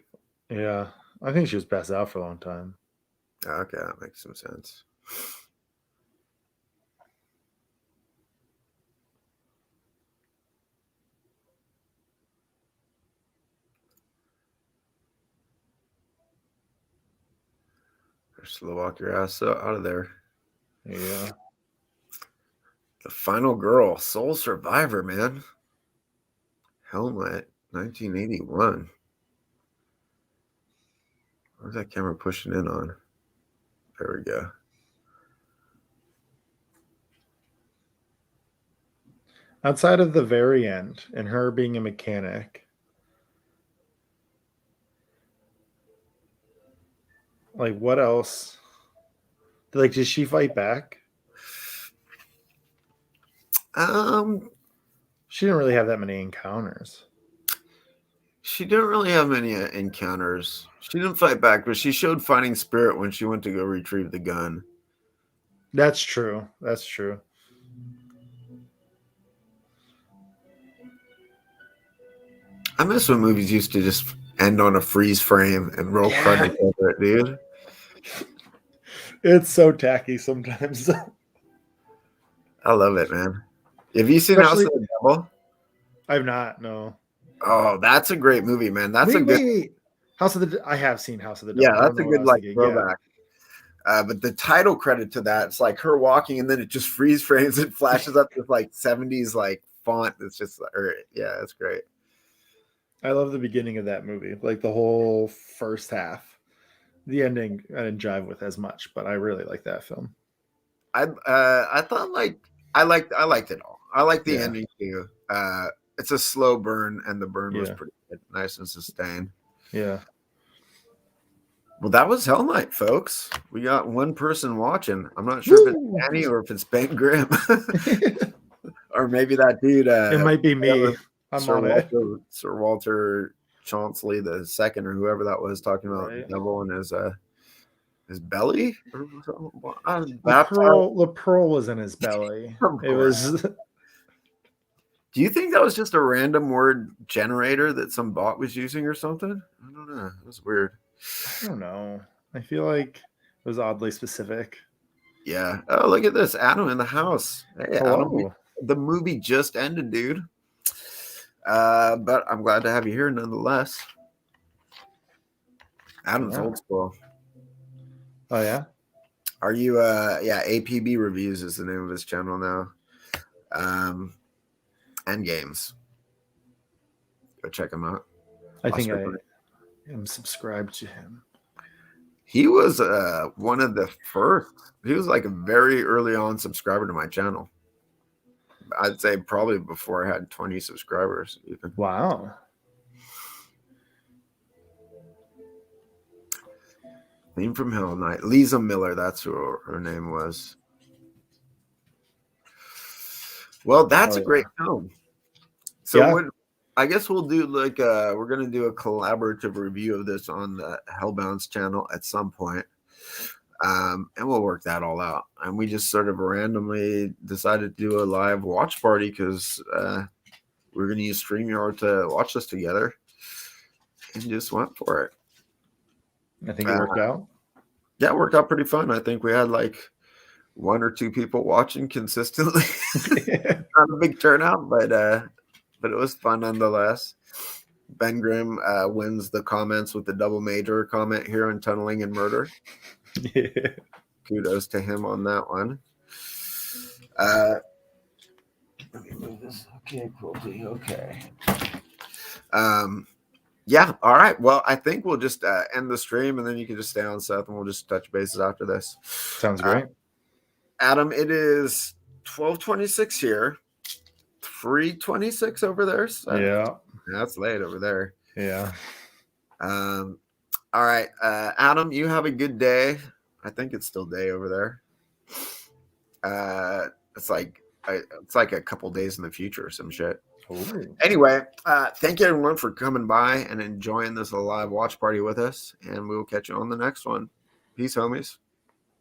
Yeah. I think she was passed out for a long time. Okay, that makes some sense. Slow walk your ass out of there. Yeah. The Final Girl, Soul Survivor, man. Helmet, 1981. Where's that camera pushing in on? There we go. Outside of the very end and her being a mechanic, like what else? Like, did she fight back? She didn't really have that many encounters. She didn't really have many encounters. She didn't fight back, but she showed fighting spirit when she went to go retrieve the gun. That's true. That's true. I miss when movies used to just end on a freeze frame and roll credits over it, dude. It's so tacky sometimes. I love it, man. Have you seen House of the Devil? I've not, no. Oh, that's a great movie, man. That's a good. Wait. House of the I have seen House of the Devil. Yeah, that's a good like throwback. Yeah. But the title credit to that, it's like her walking and then it just freeze frames and flashes up with like 70s like font. It's just yeah, it's great. I love the beginning of that movie, like the whole first half. The ending I didn't jive with as much, but I really like that film. I thought like I liked it all. I like the ending too. It's a slow burn, and the burn was pretty good, nice and sustained. Yeah. Well, that was Hell Night, folks. We got one person watching. I'm not sure if it's Danny or if it's Ben Grimm, or maybe that dude. It might be me. Sir Walter Chaunsley the second, or whoever that was, talking about the devil and his belly. The pearl was in his belly. It was. Do you think that was just a random word generator that some bot was using or something? I don't know. It was weird. I don't know. I feel like it was oddly specific. Yeah. Oh, look at this. Adam in the house. Hey, hello. Adam, the movie just ended, dude. But I'm glad to have you here nonetheless. Adam's old school. Oh, yeah? Are you, APB Reviews is the name of his channel now. And games. Go check him out. I think I am subscribed to him. He was one of the first. He was like a very early on subscriber to my channel. I'd say probably before I had 20 subscribers even. Wow. Theme from Hell Night. Lisa Miller, that's who her name was. Well, that's a great film. So Yeah. I guess we'll do like we're gonna do a collaborative review of this on the Hellbound's channel at some point. And we'll work that all out. And we just sort of randomly decided to do a live watch party because we're gonna use StreamYard to watch this together, and just went for it. I think it worked out. Yeah, it worked out pretty fun. I think we had like 1 or 2 people watching consistently. Not a big turnout, but it was fun nonetheless. Ben Grimm wins the comments with the double major comment here on Tunneling and Murder. Yeah. Kudos to him on that one. Let me move this. Okay, Quilty. Okay. Yeah. All right. Well, I think we'll just end the stream, and then you can just stay on, Seth, and we'll just touch bases after this. Sounds great. Adam, it is 12:26 here, 3:26 over there. So Yeah. that's late over there. Yeah. All right, Adam, you have a good day. I think it's still day over there. It's like a couple days in the future or some shit. Ooh. Anyway, thank you everyone for coming by and enjoying this live watch party with us, and we will catch you on the next one. Peace, homies.